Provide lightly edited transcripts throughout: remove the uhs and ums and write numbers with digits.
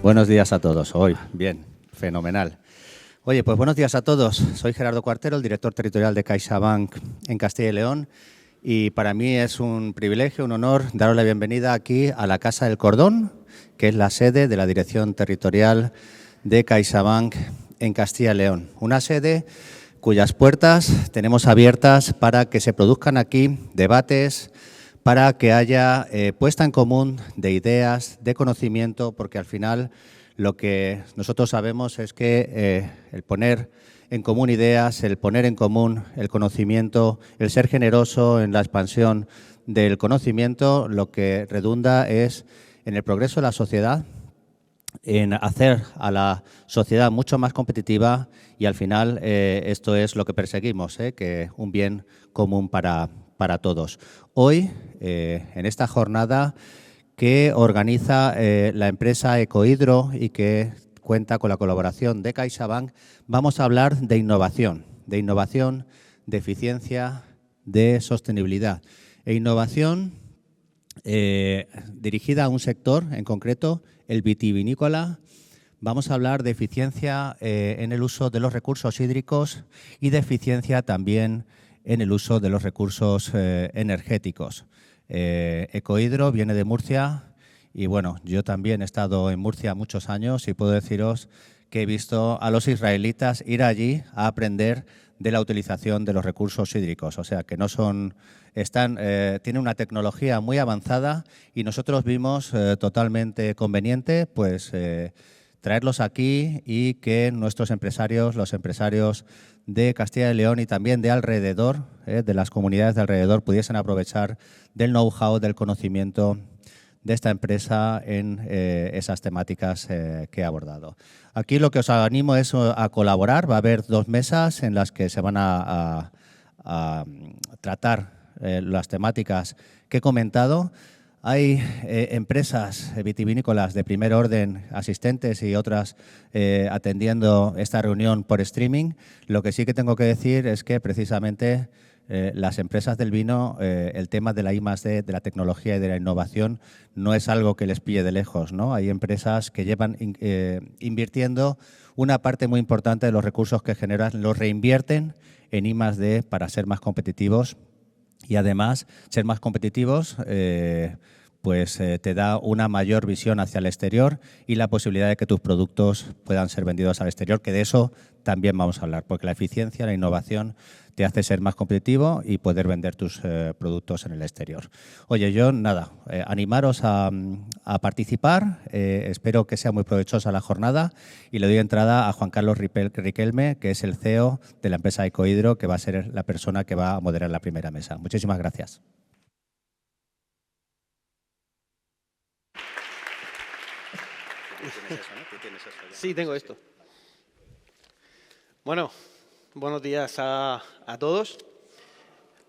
Buenos días a todos. Hoy, bien, fenomenal. Oye, pues buenos días a todos. Soy Gerardo Cuartero, el director territorial de CaixaBank en Castilla y León. Y para mí es un privilegio, un honor, daros la bienvenida aquí a la Casa del Cordón, que es la sede de la Dirección Territorial de CaixaBank en Castilla y León. Una sede cuyas puertas tenemos abiertas para que se produzcan aquí debates, para que haya puesta en común de ideas, de conocimiento, porque al final lo que nosotros sabemos es que el poner en común ideas, el poner en común el conocimiento, el ser generoso en la expansión del conocimiento, lo que redunda es en el progreso de la sociedad, en hacer a la sociedad mucho más competitiva y al final esto es lo que perseguimos, que un bien común para todos. Hoy, en esta jornada que organiza la empresa Ecohidro y que cuenta con la colaboración de CaixaBank, vamos a hablar de innovación, de eficiencia, de sostenibilidad. E innovación dirigida a un sector en concreto, el vitivinícola. Vamos a hablar de eficiencia en el uso de los recursos hídricos y de eficiencia también en el uso de los recursos energéticos. Ecohidro viene de Murcia y, bueno, yo también he estado en Murcia muchos años y puedo deciros que he visto a los israelitas ir allí a aprender de la utilización de los recursos hídricos. O sea, que no son, tienen una tecnología muy avanzada y nosotros vimos totalmente conveniente pues traerlos aquí y que nuestros empresarios, los empresarios de Castilla y León y también de alrededor, de las comunidades de alrededor, pudiesen aprovechar del know-how, del conocimiento de esta empresa en esas temáticas que he abordado. Aquí lo que os animo es a colaborar. Va a haber 2 mesas en las que se van a tratar las temáticas que he comentado. Hay empresas vitivinícolas de primer orden, asistentes y otras atendiendo esta reunión por streaming. Lo que sí que tengo que decir es que precisamente las empresas del vino, el tema de la I+D, de la tecnología y de la innovación no es algo que les pille de lejos, ¿no? Hay empresas que llevan invirtiendo una parte muy importante de los recursos que generan, los reinvierten en I+D para ser más competitivos. Y además, ser más competitivos te da una mayor visión hacia el exterior y la posibilidad de que tus productos puedan ser vendidos al exterior, que de eso también vamos a hablar, porque la eficiencia, la innovación te hace ser más competitivo y poder vender tus productos en el exterior. Oye, yo nada, animaros a participar, espero que sea muy provechosa la jornada y le doy entrada a Juan Carlos Riquelme, que es el CEO de la empresa Ecohidro, que va a ser la persona que va a moderar la primera mesa. Muchísimas gracias. Sí, tengo esto. Bueno, buenos días a todos.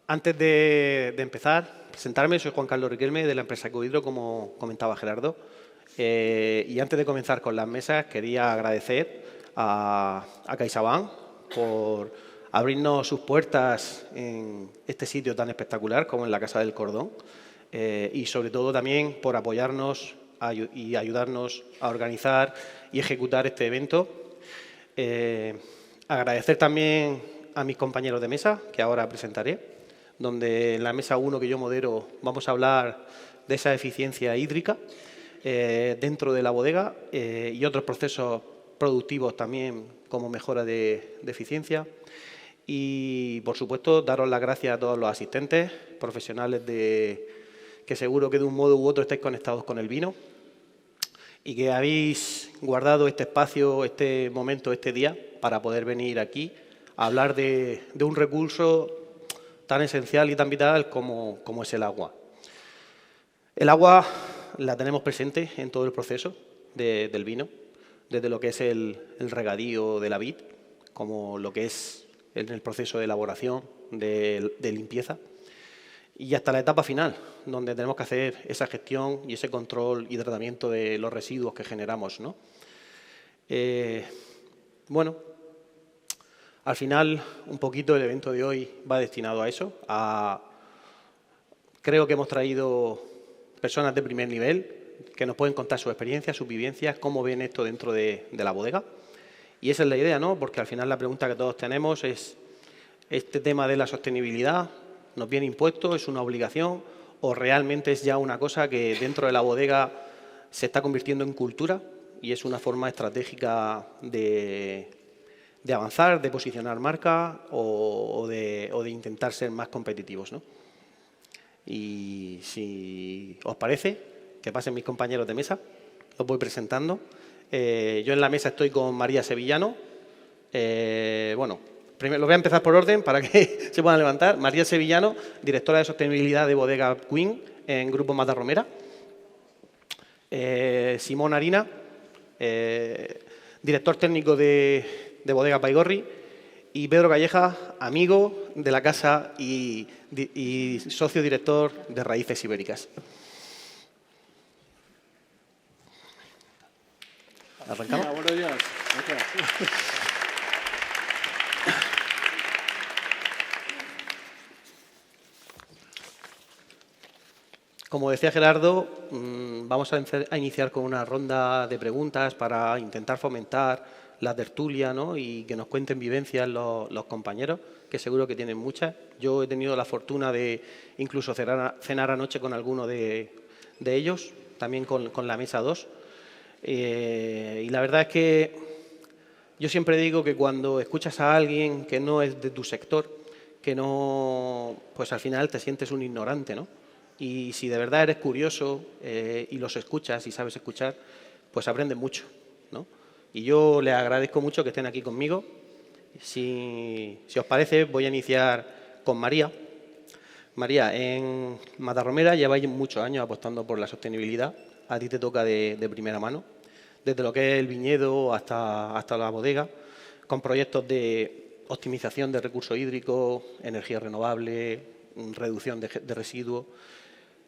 Antes de empezar, presentarme, soy Juan Carlos Riquelme de la empresa Ecohidro, como comentaba Gerardo. Y antes de comenzar con las mesas, quería agradecer a CaixaBank por abrirnos sus puertas en este sitio tan espectacular como en la Casa del Cordón y sobre todo también por apoyarnos y ayudarnos a organizar y ejecutar este evento. Agradecer también a mis compañeros de mesa, que ahora presentaré, donde en la mesa 1 que yo modero vamos a hablar de esa eficiencia hídrica dentro de la bodega y otros procesos productivos también como mejora de eficiencia. Y, por supuesto, daros las gracias a todos los asistentes, profesionales que seguro que de un modo u otro estáis conectados con el vino y que habéis guardado este espacio, este momento, este día para poder venir aquí a hablar de un recurso tan esencial y tan vital como es el agua. El agua la tenemos presente en todo el proceso del vino, desde lo que es el regadío de la vid, como lo que es en el proceso de elaboración, de limpieza, y hasta la etapa final, donde tenemos que hacer esa gestión y ese control y tratamiento de los residuos que generamos, ¿no? Bueno, al final, un poquito el evento de hoy va destinado a eso. Creo que hemos traído personas de primer nivel, que nos pueden contar sus experiencias, sus vivencias, cómo ven esto dentro de la bodega. Y esa es la idea, ¿no? Porque al final la pregunta que todos tenemos es, ¿este tema de la sostenibilidad nos viene impuesto, es una obligación o realmente es ya una cosa que dentro de la bodega se está convirtiendo en cultura y es una forma estratégica de avanzar, de posicionar marca o de intentar ser más competitivos, ¿no? Y si os parece, que pasen mis compañeros de mesa, los voy presentando. Yo en la mesa estoy con María Sevillano. Bueno, primero lo voy a empezar por orden para que se puedan levantar. María Sevillano, directora de sostenibilidad de Bodega Queen en Grupo Matarromera. Simón Arina, director técnico de Bodega Baigorri. Y Pedro Calleja, amigo de la casa y socio director de Raíces Ibéricas. ¿Arrancamos? Buenos días. Como decía Gerardo, vamos a iniciar con una ronda de preguntas para intentar fomentar la tertulia, ¿no? Y que nos cuenten vivencias los compañeros, que seguro que tienen muchas. Yo he tenido la fortuna de incluso cenar anoche con alguno de ellos, también con la mesa 2. Y la verdad es que yo siempre digo que cuando escuchas a alguien que no es de tu sector, que no, pues al final te sientes un ignorante, ¿no? Y si de verdad eres curioso y los escuchas y sabes escuchar, pues aprendes mucho, ¿no? Y yo les agradezco mucho que estén aquí conmigo. Si os parece, voy a iniciar con María. María, en Matarromera lleváis muchos años apostando por la sostenibilidad. A ti te toca de primera mano, desde lo que es el viñedo hasta la bodega, con proyectos de optimización de recursos hídricos, energía renovable, reducción de residuos.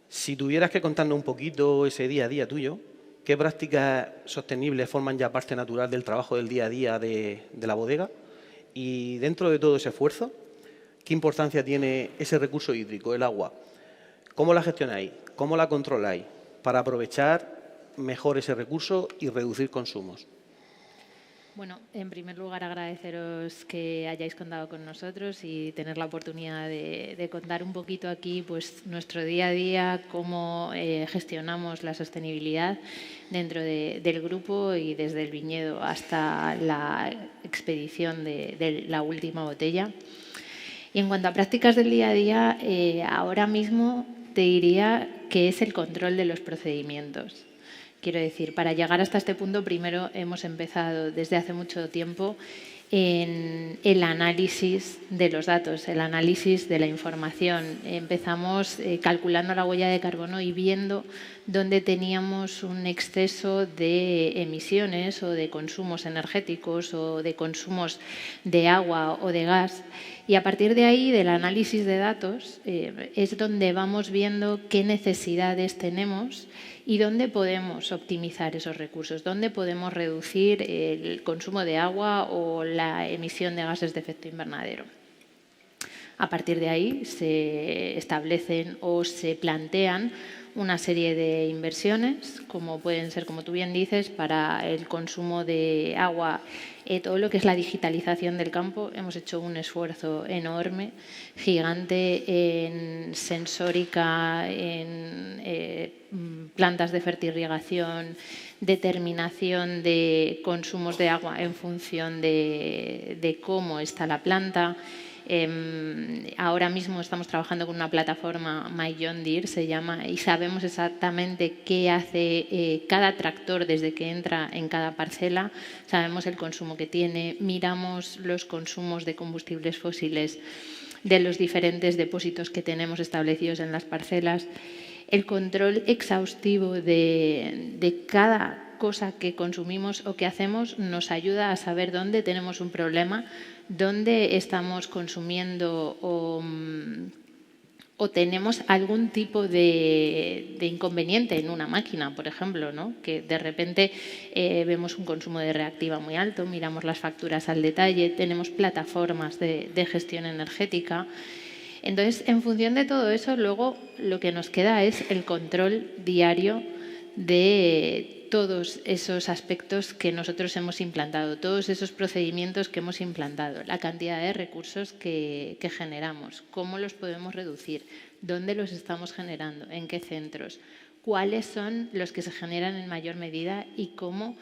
Si tuvieras que contarnos un poquito ese día a día tuyo, ¿qué prácticas sostenibles forman ya parte natural del trabajo del día a día de la bodega? Y dentro de todo ese esfuerzo, ¿qué importancia tiene ese recurso hídrico, el agua? ¿Cómo la gestionáis? ¿Cómo la controláis para aprovechar mejor ese recurso y reducir consumos? Bueno, en primer lugar agradeceros que hayáis contado con nosotros y tener la oportunidad de contar un poquito aquí pues, nuestro día a día, cómo gestionamos la sostenibilidad dentro del grupo y desde el viñedo hasta la expedición de la última botella. Y en cuanto a prácticas del día a día, ahora mismo te diría que es el control de los procedimientos. Quiero decir, para llegar hasta este punto, primero hemos empezado desde hace mucho tiempo en el análisis de los datos, el análisis de la información. Empezamos calculando la huella de carbono y viendo dónde teníamos un exceso de emisiones o de consumos energéticos o de consumos de agua o de gas. Y a partir de ahí, del análisis de datos, es donde vamos viendo qué necesidades tenemos y dónde podemos optimizar esos recursos, dónde podemos reducir el consumo de agua o la emisión de gases de efecto invernadero. A partir de ahí se establecen o se plantean una serie de inversiones, como pueden ser, como tú bien dices, para el consumo de agua, todo lo que es la digitalización del campo. Hemos hecho un esfuerzo enorme, gigante, en sensórica, en plantas de fertirrigación, determinación de consumos de agua en función de cómo está la planta. Ahora mismo estamos trabajando con una plataforma My John Deere, se llama, y sabemos exactamente qué hace cada tractor desde que entra en cada parcela. Sabemos el consumo que tiene, miramos los consumos de combustibles fósiles de los diferentes depósitos que tenemos establecidos en las parcelas. El control exhaustivo de cada cosa que consumimos o que hacemos nos ayuda a saber dónde tenemos un problema, dónde estamos consumiendo o tenemos algún tipo de inconveniente en una máquina, por ejemplo, ¿no? Que de repente vemos un consumo de reactiva muy alto, miramos las facturas al detalle, tenemos plataformas de gestión energética. Entonces, en función de todo eso, luego lo que nos queda es el control diario de todos esos aspectos que nosotros hemos implantado, todos esos procedimientos que hemos implantado, la cantidad de recursos que generamos, cómo los podemos reducir, dónde los estamos generando, en qué centros, cuáles son los que se generan en mayor medida y cómo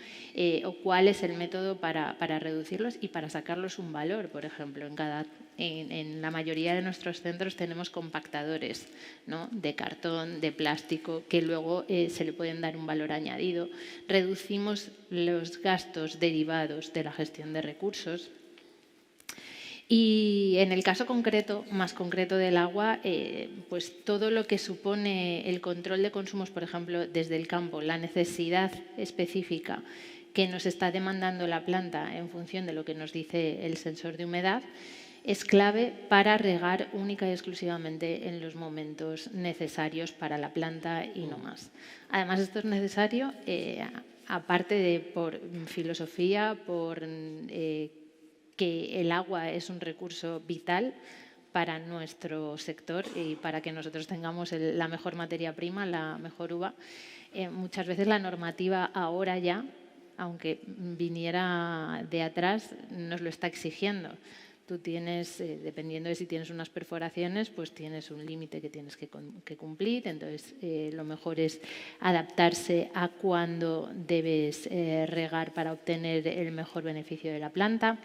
o cuál es el método para reducirlos y para sacarlos un valor. Por ejemplo, en la mayoría de nuestros centros tenemos compactadores, ¿no?, de cartón, de plástico, que luego se le pueden dar un valor añadido. Reducimos los gastos derivados de la gestión de recursos. Y en el caso concreto, más concreto del agua, pues todo lo que supone el control de consumos, por ejemplo, desde el campo, la necesidad específica que nos está demandando la planta en función de lo que nos dice el sensor de humedad, es clave para regar única y exclusivamente en los momentos necesarios para la planta y no más. Además, esto es necesario, aparte de por filosofía, por que el agua es un recurso vital para nuestro sector y para que nosotros tengamos la mejor materia prima, la mejor uva. Muchas veces la normativa ahora ya, aunque viniera de atrás, nos lo está exigiendo. Tú tienes, dependiendo de si tienes unas perforaciones, pues tienes un límite que tienes que cumplir. Entonces, lo mejor es adaptarse a cuándo debes regar para obtener el mejor beneficio de la planta.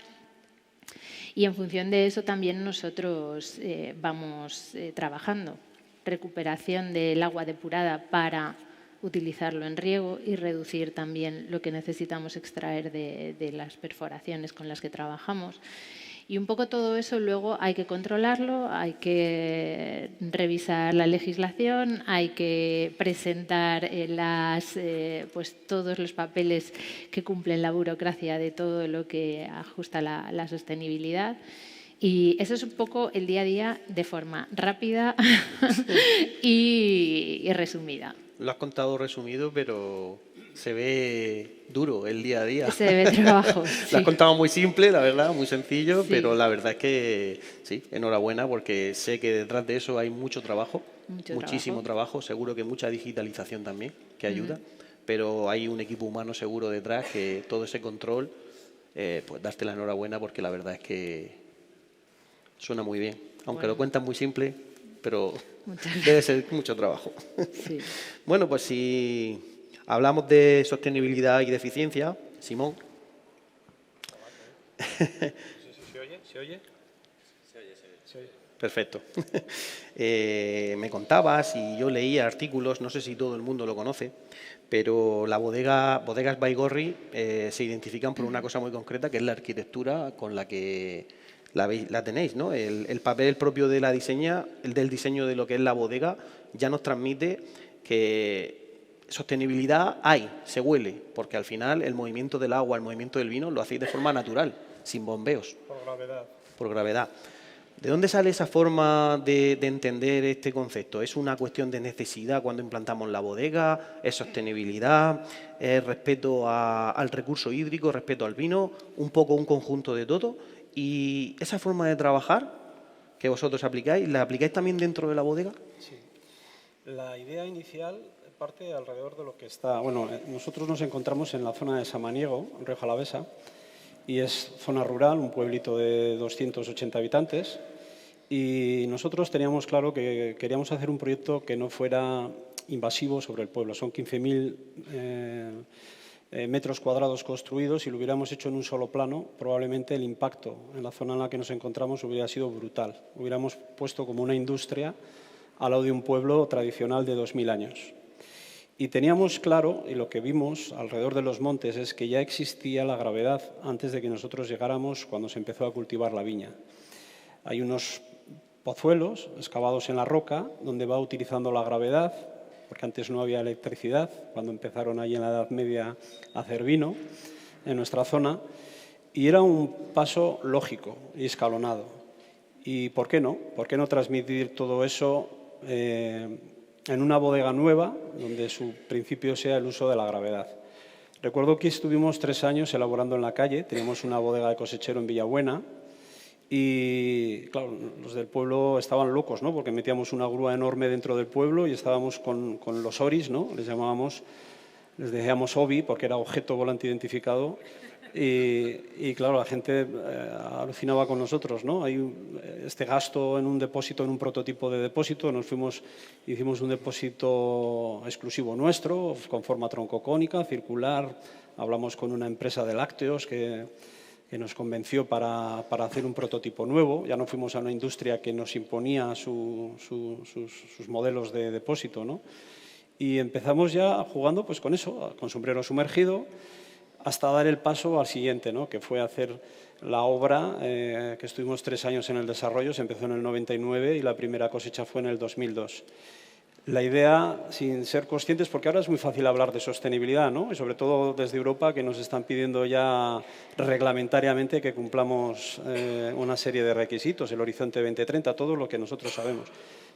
Y en función de eso también nosotros vamos trabajando. Recuperación del agua depurada para utilizarlo en riego y reducir también lo que necesitamos extraer de las perforaciones con las que trabajamos. Y un poco todo eso luego hay que controlarlo, hay que revisar la legislación, hay que presentar pues todos los papeles que cumplen la burocracia de todo lo que ajusta la sostenibilidad. Y eso es un poco el día a día de forma rápida y resumida. Lo has contado resumido, pero se ve duro el día a día. Se ve trabajo. Sí. Lo has contado muy simple, la verdad, muy sencillo, sí. Pero la verdad es que sí, enhorabuena, porque sé que detrás de eso hay mucho trabajo, muchísimo trabajo, seguro que mucha digitalización también, que ayuda, pero hay un equipo humano seguro detrás que todo ese control, pues darte la enhorabuena, porque la verdad es que suena muy bien, aunque lo cuentas muy simple, pero debe ser mucho trabajo. Sí. Bueno, pues si hablamos de sostenibilidad y de eficiencia, Simón. ¿Se oye? ¿Se oye? Se oye. Perfecto. Me contabas y yo leía artículos, no sé si todo el mundo lo conoce, pero bodegas Baigorri se identifican por una cosa muy concreta, que es la arquitectura con la que la tenéis, ¿no? El papel propio de la del diseño de lo que es la bodega ya nos transmite que sostenibilidad se huele, porque al final el movimiento del agua, el movimiento del vino lo hacéis de forma natural, sin bombeos. Por gravedad. Por gravedad. ¿De dónde sale esa forma de entender este concepto? ¿Es una cuestión de necesidad cuando implantamos la bodega? ¿Es sostenibilidad? ¿Es respeto al recurso hídrico, respeto al vino? ¿Un poco un conjunto de todo? Y esa forma de trabajar que vosotros aplicáis, ¿la aplicáis también dentro de la bodega? Sí. La idea inicial parte alrededor de lo que está... Bueno, nosotros nos encontramos en la zona de Samaniego, en Rioja Alavesa, y es zona rural, un pueblito de 280 habitantes, y nosotros teníamos claro que queríamos hacer un proyecto que no fuera invasivo sobre el pueblo. Son 15.000 metros cuadrados construidos. Si lo hubiéramos hecho en un solo plano, probablemente el impacto en la zona en la que nos encontramos hubiera sido brutal. Hubiéramos puesto como una industria al lado de un pueblo tradicional de 2.000 años. Y teníamos claro, y lo que vimos alrededor de los montes, es que ya existía la gravedad antes de que nosotros llegáramos, cuando se empezó a cultivar la viña. Hay unos pozuelos excavados en la roca donde va utilizando la gravedad, porque antes no había electricidad, cuando empezaron ahí en la Edad Media a hacer vino en nuestra zona, y era un paso lógico y escalonado. ¿Y por qué no? ¿Por qué no transmitir todo eso en una bodega nueva, donde su principio sea el uso de la gravedad? Recuerdo que estuvimos 3 años elaborando en la calle, teníamos una bodega de cosechero en Villabuena, y claro, los del pueblo estaban locos, ¿no? Porque metíamos una grúa enorme dentro del pueblo y estábamos con los oris, ¿no? Les llamábamos, les decíamos OVI porque era objeto volante identificado. Y claro, la gente alucinaba con nosotros, ¿no? Hay este gasto en un depósito, en un prototipo de depósito. Hicimos un depósito exclusivo nuestro, con forma troncocónica, circular. Hablamos con una empresa de lácteos que nos convenció para hacer un prototipo nuevo. Ya no fuimos a una industria que nos imponía sus modelos de depósito, ¿no? Y empezamos ya jugando pues, con eso, con sombrero sumergido, hasta dar el paso al siguiente, ¿no? Que fue hacer la obra, que estuvimos 3 años en el desarrollo, se empezó en el 99 y la primera cosecha fue en el 2002. La idea, sin ser conscientes, porque ahora es muy fácil hablar de sostenibilidad, ¿no? Y sobre todo desde Europa, que nos están pidiendo ya reglamentariamente que cumplamos una serie de requisitos, el Horizonte 2030, todo lo que nosotros sabemos.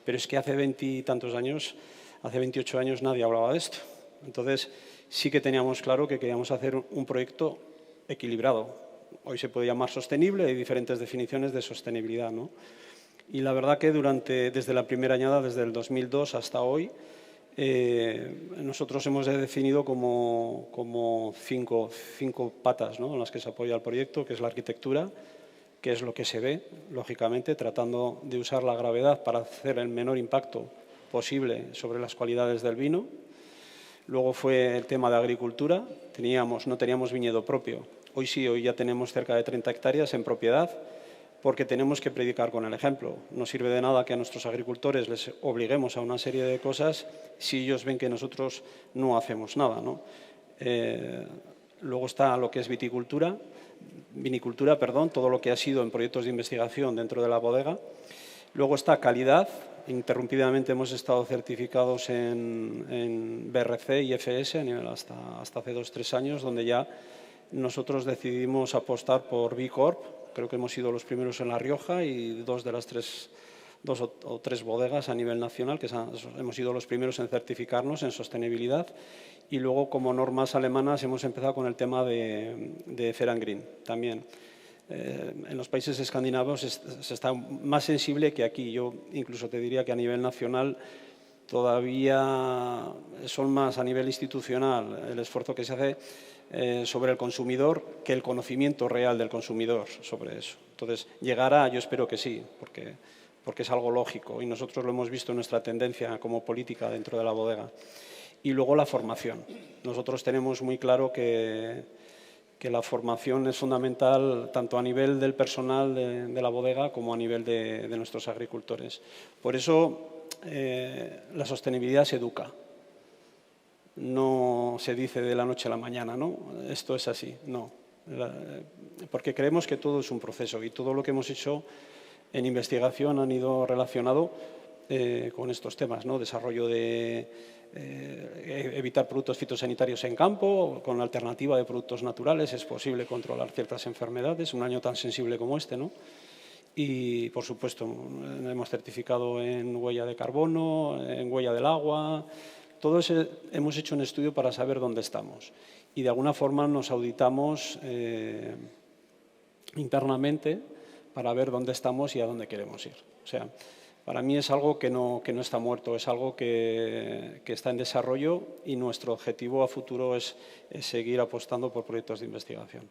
Pero es que hace 20 y tantos años, hace 28 años nadie hablaba de esto. Entonces, sí que teníamos claro que queríamos hacer un proyecto equilibrado. Hoy se puede llamar sostenible, hay diferentes definiciones de sostenibilidad, ¿no? Y la verdad que desde la primera añada, desde el 2002 hasta hoy, nosotros hemos definido como cinco patas, ¿no?, en las que se apoya el proyecto, que es la arquitectura, que es lo que se ve, lógicamente, tratando de usar la gravedad para hacer el menor impacto posible sobre las cualidades del vino. Luego fue el tema de agricultura. No teníamos viñedo propio. Hoy sí, hoy ya tenemos cerca de 30 hectáreas en propiedad, porque tenemos que predicar con el ejemplo. No sirve de nada que a nuestros agricultores les obliguemos a una serie de cosas si ellos ven que nosotros no hacemos nada, ¿no? Luego está lo que es vinicultura, todo lo que ha sido en proyectos de investigación dentro de la bodega. Luego está calidad. Interrumpidamente hemos estado certificados en BRC y FS a nivel hasta hace 2-3 años, donde ya nosotros decidimos apostar por B Corp. Creo que hemos sido los primeros en La Rioja y dos o tres bodegas a nivel nacional que hemos sido los primeros en certificarnos en sostenibilidad. Y luego, como normas alemanas, hemos empezado con el tema de Fair and Green también. En los países escandinavos se está más sensible que aquí. Yo incluso te diría que a nivel nacional todavía son más a nivel institucional el esfuerzo que se hace sobre el consumidor que el conocimiento real del consumidor sobre eso. Entonces, llegará, yo espero que sí, porque es algo lógico y nosotros lo hemos visto en nuestra tendencia como política dentro de la bodega. Y luego la formación. Nosotros tenemos muy claro que la formación es fundamental tanto a nivel del personal de la bodega como a nivel de nuestros agricultores. Por eso la sostenibilidad se educa. No se dice de la noche a la mañana, ¿no? Esto es así, no. Porque creemos que todo es un proceso y todo lo que hemos hecho en investigación han ido relacionado con estos temas, ¿no? Desarrollo de evitar productos fitosanitarios en campo, con la alternativa de productos naturales es posible controlar ciertas enfermedades, un año tan sensible como este, ¿no? Y, por supuesto, hemos certificado en huella de carbono, en huella del agua. Todo eso hemos hecho un estudio para saber dónde estamos y de alguna forma nos auditamos internamente para ver dónde estamos y a dónde queremos ir. O sea, para mí es algo que no está muerto, es algo que está en desarrollo y nuestro objetivo a futuro es seguir apostando por proyectos de investigación.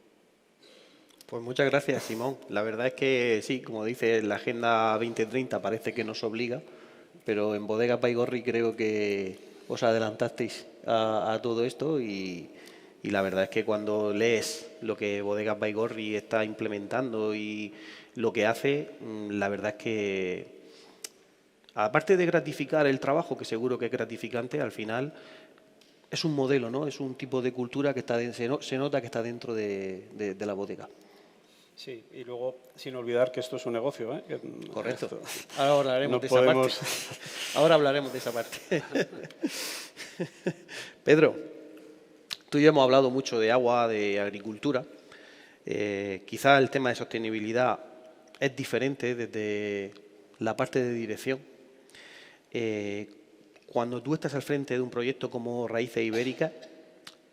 Pues muchas gracias, Simón. La verdad es que sí, como dice, la Agenda 2030 parece que nos obliga, pero en Bodegas Baigorri creo que os adelantasteis a todo esto y la verdad es que cuando lees lo que Bodegas Baigorri está implementando y lo que hace, la verdad es que, aparte de gratificar el trabajo, que seguro que es gratificante, al final es un modelo, ¿no? Es un tipo de cultura que se nota que está dentro de la bodega. Sí, y luego, sin olvidar que esto es un negocio, ¿eh? Correcto. Ahora hablaremos de esa parte. Ahora hablaremos de esa parte. Pedro, tú y yo hemos hablado mucho de agua, de agricultura. Quizá el tema de sostenibilidad es diferente desde la parte de dirección. Cuando tú estás al frente de un proyecto como Raíces Ibéricas,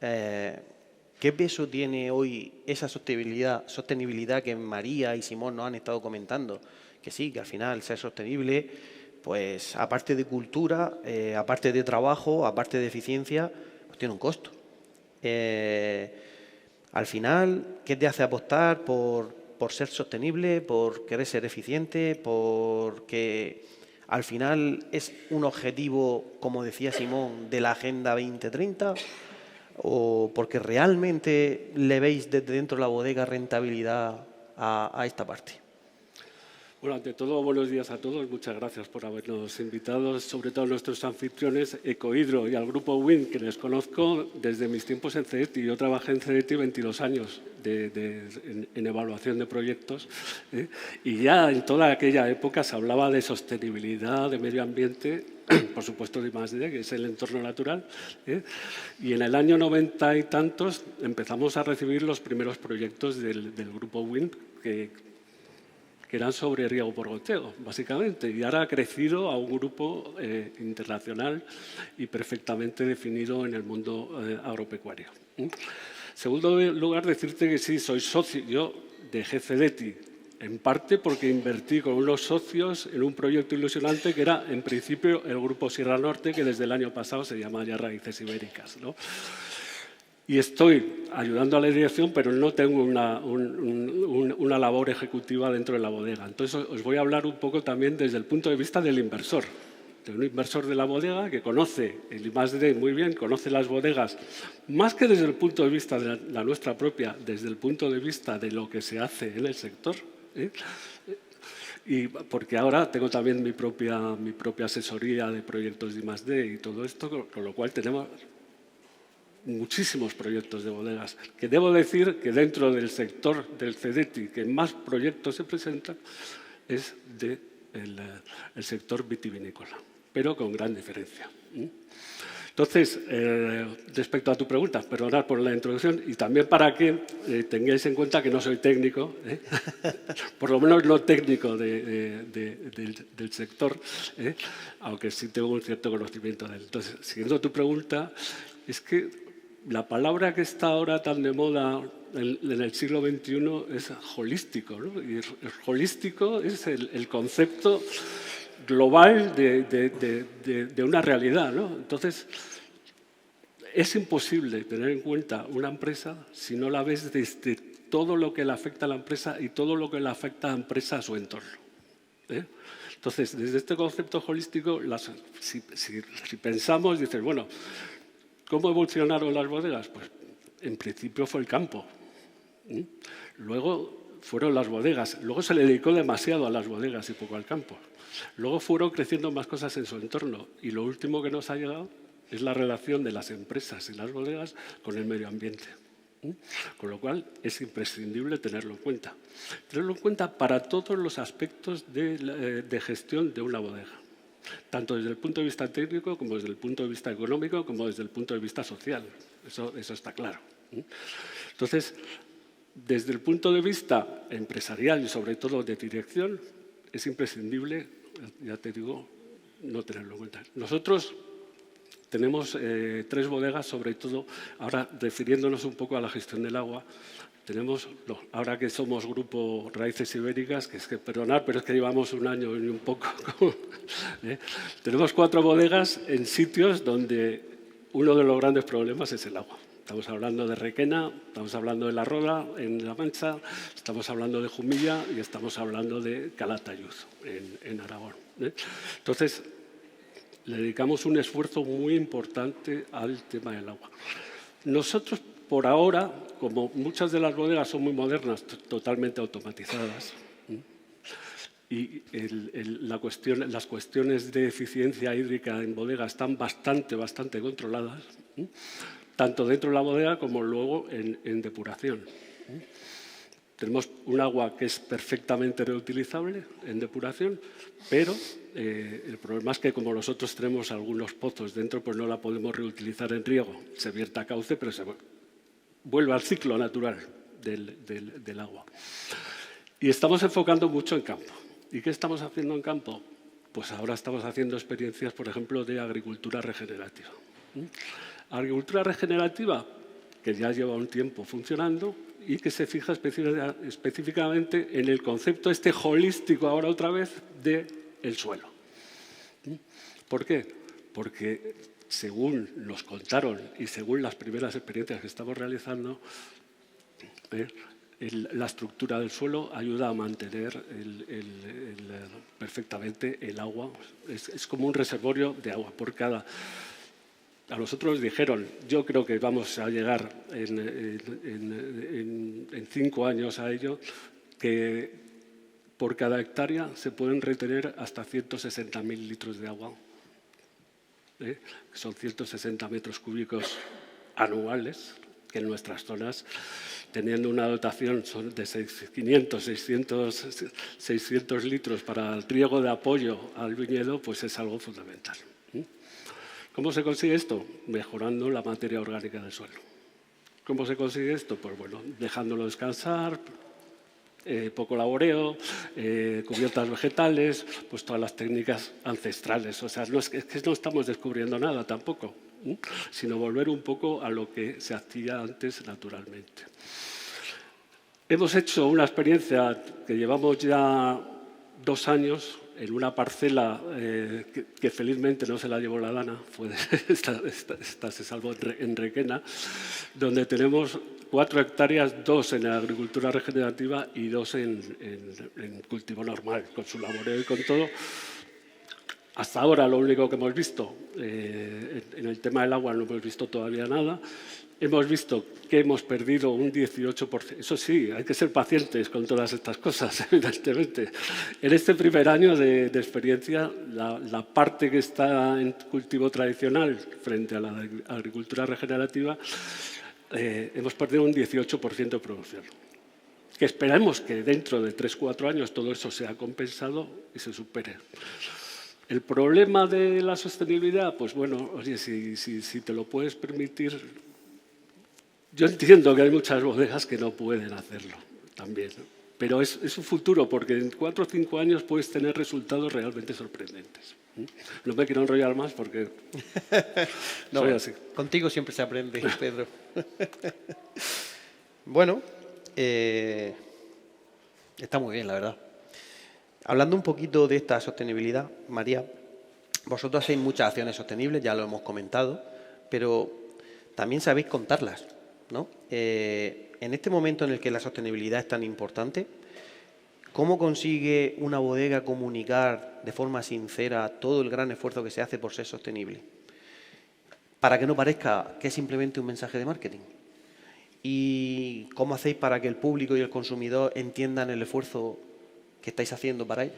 ¿qué peso tiene hoy esa sostenibilidad que María y Simón nos han estado comentando? Que sí, que al final ser sostenible, pues aparte de cultura, aparte de trabajo, aparte de eficiencia, pues tiene un costo. Al final, ¿qué te hace apostar por ser sostenible, por querer ser eficiente, porque al final es un objetivo, como decía Simón, de la Agenda 2030? ¿O porque realmente le veis desde dentro de la bodega rentabilidad a esta parte? Bueno, ante todo, buenos días a todos. Muchas gracias por habernos invitado, sobre todo a nuestros anfitriones Ecohidro y al Grupo WIN, que les conozco desde mis tiempos en CEDETI. Yo trabajé en CEDETI 22 años en evaluación de proyectos, y ya en toda aquella época se hablaba de sostenibilidad, de medio ambiente, por supuesto de I+D, que es el entorno natural, y en el año 90 y tantos empezamos a recibir los primeros proyectos del Grupo WIN, que eran sobre riego por goteo, básicamente, y ahora ha crecido a un grupo internacional y perfectamente definido en el mundo agropecuario. Segundo lugar, decirte que sí, soy socio, yo dejé CEDETI, en parte porque invertí con unos socios en un proyecto ilusionante que era, en principio, el Grupo Sierra Norte, que desde el año pasado se llama ya Raíces Ibéricas, ¿no? Y estoy ayudando a la dirección, pero no tengo una labor ejecutiva dentro de la bodega. Entonces, os voy a hablar un poco también desde el punto de vista del inversor. De un inversor de la bodega que conoce el I+D muy bien, conoce las bodegas, más que desde el punto de vista de la nuestra propia, desde el punto de vista de lo que se hace en el sector. Y porque ahora tengo también mi propia asesoría de proyectos de I+D y todo esto, con lo cual tenemos muchísimos proyectos de bodegas, que debo decir que dentro del sector del CEDETI que más proyectos se presentan es el sector vitivinícola, pero con gran diferencia. Entonces, respecto a tu pregunta, perdonad por la introducción y también para que tengáis en cuenta que no soy técnico, por lo menos no técnico del sector, aunque sí tengo un cierto conocimiento de él. Entonces, siguiendo tu pregunta, es que la palabra que está ahora tan de moda en el siglo XXI es holístico, ¿no? Y el holístico es el concepto global de una realidad, ¿no? Entonces, es imposible tener en cuenta una empresa si no la ves desde todo lo que le afecta a la empresa y todo lo que le afecta a la empresa a su entorno. Entonces, desde este concepto holístico, si pensamos, dices, bueno, ¿cómo evolucionaron las bodegas? Pues en principio fue el campo. Luego fueron las bodegas. Luego se le dedicó demasiado a las bodegas y poco al campo. Luego fueron creciendo más cosas en su entorno. Y lo último que nos ha llegado es la relación de las empresas y las bodegas con el medio ambiente. Con lo cual es imprescindible tenerlo en cuenta. Tenerlo en cuenta para todos los aspectos de gestión de una bodega. Tanto desde el punto de vista técnico, como desde el punto de vista económico, como desde el punto de vista social. Eso está claro. Entonces, desde el punto de vista empresarial y sobre todo de dirección, es imprescindible, ya te digo, no tenerlo en cuenta. Nosotros tenemos 3 bodegas, sobre todo, ahora refiriéndonos un poco a la gestión del agua, tenemos, ahora que somos Grupo Raíces Ibéricas, que es que, perdonad, pero es que llevamos un año y un poco. Tenemos 4 bodegas en sitios donde uno de los grandes problemas es el agua. Estamos hablando de Requena, estamos hablando de La Roda, en La Mancha, estamos hablando de Jumilla y estamos hablando de Calatayud, en Aragón. Entonces, le dedicamos un esfuerzo muy importante al tema del agua. Nosotros, por ahora, como muchas de las bodegas son muy modernas, totalmente automatizadas, y las cuestiones de eficiencia hídrica en bodega están bastante controladas, tanto dentro de la bodega como luego en depuración. Tenemos un agua que es perfectamente reutilizable en depuración, pero el problema es que como nosotros tenemos algunos pozos dentro, pues no la podemos reutilizar en riego. Se vierte a cauce, pero se vuelve al ciclo natural del agua. Y estamos enfocando mucho en campo. ¿Y qué estamos haciendo en campo? Pues ahora estamos haciendo experiencias, por ejemplo, de agricultura regenerativa. Agricultura regenerativa, que ya lleva un tiempo funcionando y que se fija específicamente en el concepto este holístico, ahora otra vez, del suelo. ¿Por qué? Porque según nos contaron y según las primeras experiencias que estamos realizando, la estructura del suelo ayuda a mantener perfectamente el agua. Es como un reservorio de agua por cada... A nosotros nos dijeron, yo creo que vamos a llegar en 5 años a ello, que por cada hectárea se pueden retener hasta 160.000 litros de agua. Son 160 metros cúbicos anuales, que en nuestras zonas, teniendo una dotación de 500, 600 litros para el riego de apoyo al viñedo, pues es algo fundamental. ¿Cómo se consigue esto? Mejorando la materia orgánica del suelo. ¿Cómo se consigue esto? Pues bueno, dejándolo descansar, poco laboreo, cubiertas vegetales, pues todas las técnicas ancestrales. O sea, es que no estamos descubriendo nada tampoco, sino volver un poco a lo que se hacía antes naturalmente. Hemos hecho una experiencia que llevamos ya 2 años en una parcela que felizmente no se la llevó la Dana, esta se salvó en Requena, donde tenemos 4 hectáreas, 2 en agricultura regenerativa y 2 en cultivo normal, con su laboreo y con todo. Hasta ahora lo único que hemos visto, en el tema del agua no hemos visto todavía nada. Hemos visto que hemos perdido un 18%. Eso sí, hay que ser pacientes con todas estas cosas, evidentemente. En este primer año de experiencia, la parte que está en cultivo tradicional frente a la agricultura regenerativa, hemos perdido un 18% de producción. Que esperamos que dentro de 3-4 años todo eso sea compensado y se supere. El problema de la sostenibilidad, pues bueno, oye, si te lo puedes permitir... Yo entiendo que hay muchas bodegas que no pueden hacerlo también, ¿no? Pero es un futuro, porque en 4 o 5 años puedes tener resultados realmente sorprendentes. No me quiero enrollar más porque no, soy así. Contigo siempre se aprende, Pedro. Bueno, está muy bien, la verdad. Hablando un poquito de esta sostenibilidad, María, vosotros hacéis muchas acciones sostenibles, ya lo hemos comentado, pero también sabéis contarlas, ¿no? En este momento en el que la sostenibilidad es tan importante, ¿cómo consigue una bodega comunicar de forma sincera todo el gran esfuerzo que se hace por ser sostenible? Para que no parezca que es simplemente un mensaje de marketing. ¿Y cómo hacéis para que el público y el consumidor entiendan el esfuerzo que estáis haciendo para ello?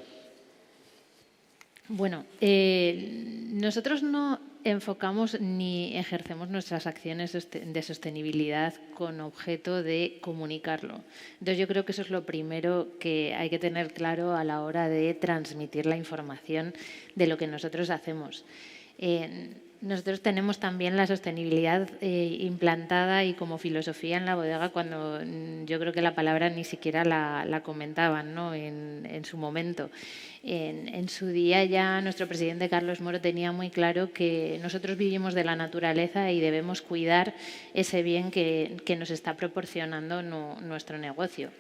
Bueno, nosotros no enfocamos ni ejercemos nuestras acciones de sostenibilidad con objeto de comunicarlo. Entonces yo creo que eso es lo primero que hay que tener claro a la hora de transmitir la información de lo que nosotros hacemos. Nosotros tenemos también la sostenibilidad implantada y como filosofía en la bodega, cuando yo creo que la palabra ni siquiera la comentaban, ¿no? en su momento. En su día ya nuestro presidente Carlos Moro tenía muy claro que nosotros vivimos de la naturaleza y debemos cuidar ese bien que nos está proporcionando nuestro negocio.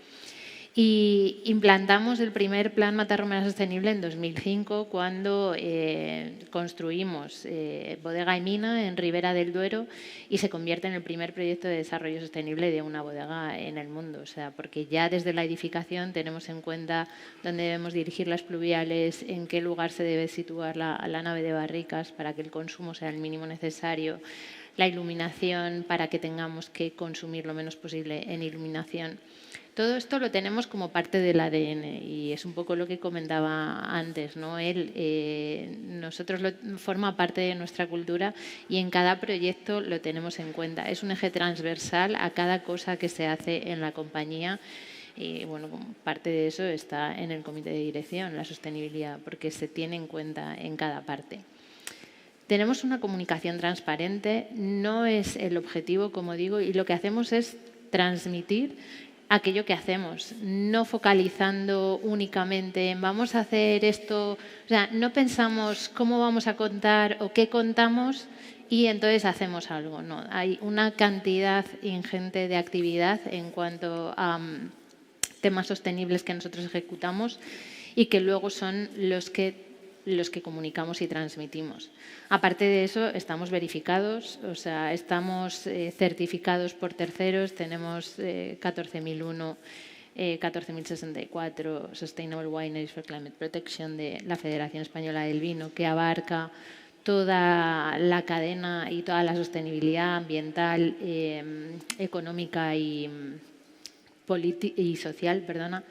Y implantamos el primer plan Matarromera Sostenible en 2005 cuando construimos Bodega y Mina en Ribera del Duero y se convierte en el primer proyecto de desarrollo sostenible de una bodega en el mundo. O sea, porque ya desde la edificación tenemos en cuenta dónde debemos dirigir las pluviales, en qué lugar se debe situar la nave de barricas para que el consumo sea el mínimo necesario, la iluminación para que tengamos que consumir lo menos posible en iluminación. Todo esto lo tenemos como parte del ADN y es un poco lo que comentaba antes, ¿no? Nosotros forma parte de nuestra cultura y en cada proyecto lo tenemos en cuenta. Es un eje transversal a cada cosa que se hace en la compañía y bueno, parte de eso está en el comité de dirección, la sostenibilidad, porque se tiene en cuenta en cada parte. Tenemos una comunicación transparente, no es el objetivo, como digo, y lo que hacemos es transmitir aquello que hacemos, no focalizando únicamente en vamos a hacer esto, o sea, no pensamos cómo vamos a contar o qué contamos y entonces hacemos algo, no, hay una cantidad ingente de actividad en cuanto a temas sostenibles que nosotros ejecutamos y que luego son los que los que comunicamos y transmitimos. Aparte de eso, estamos verificados, o sea, estamos certificados por terceros, tenemos 14.001, 14.064 Sustainable Wineries for Climate Protection de la Federación Española del Vino, que abarca toda la cadena y toda la sostenibilidad ambiental, económica y social, perdona.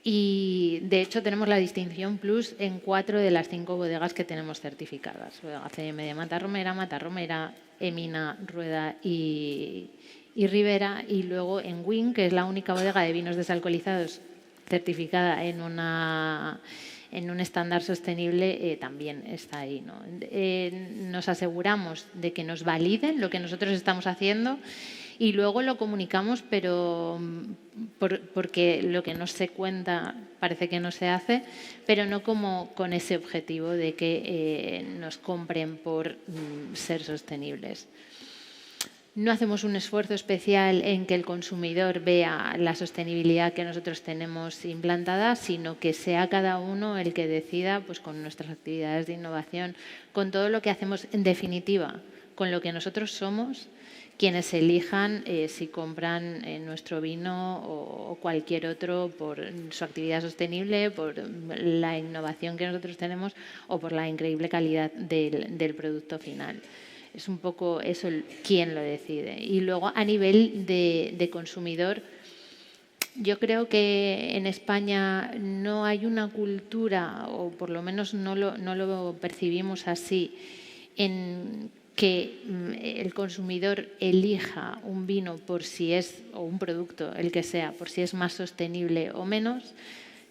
Y, de hecho, tenemos la distinción Plus en 4 de las 5 bodegas que tenemos certificadas. Bodega CM de Matarromera, Emina, Rueda y Ribera. Y luego en Win, que es la única bodega de vinos desalcoholizados certificada en un estándar sostenible, también está ahí, ¿no? Nos aseguramos de que nos validen lo que nosotros estamos haciendo y luego lo comunicamos, pero porque lo que no se cuenta parece que no se hace, pero no como con ese objetivo de que nos compren por ser sostenibles. No hacemos un esfuerzo especial en que el consumidor vea la sostenibilidad que nosotros tenemos implantada, sino que sea cada uno el que decida, pues, con nuestras actividades de innovación, con todo lo que hacemos, en definitiva, con lo que nosotros somos, quienes elijan si compran nuestro vino o cualquier otro por su actividad sostenible, por la innovación que nosotros tenemos o por la increíble calidad del producto final. Es un poco eso quien lo decide. Y luego, a nivel de consumidor, yo creo que en España no hay una cultura, o por lo menos no lo percibimos así, en que el consumidor elija un vino por si es, o un producto, el que sea, por si es más sostenible o menos.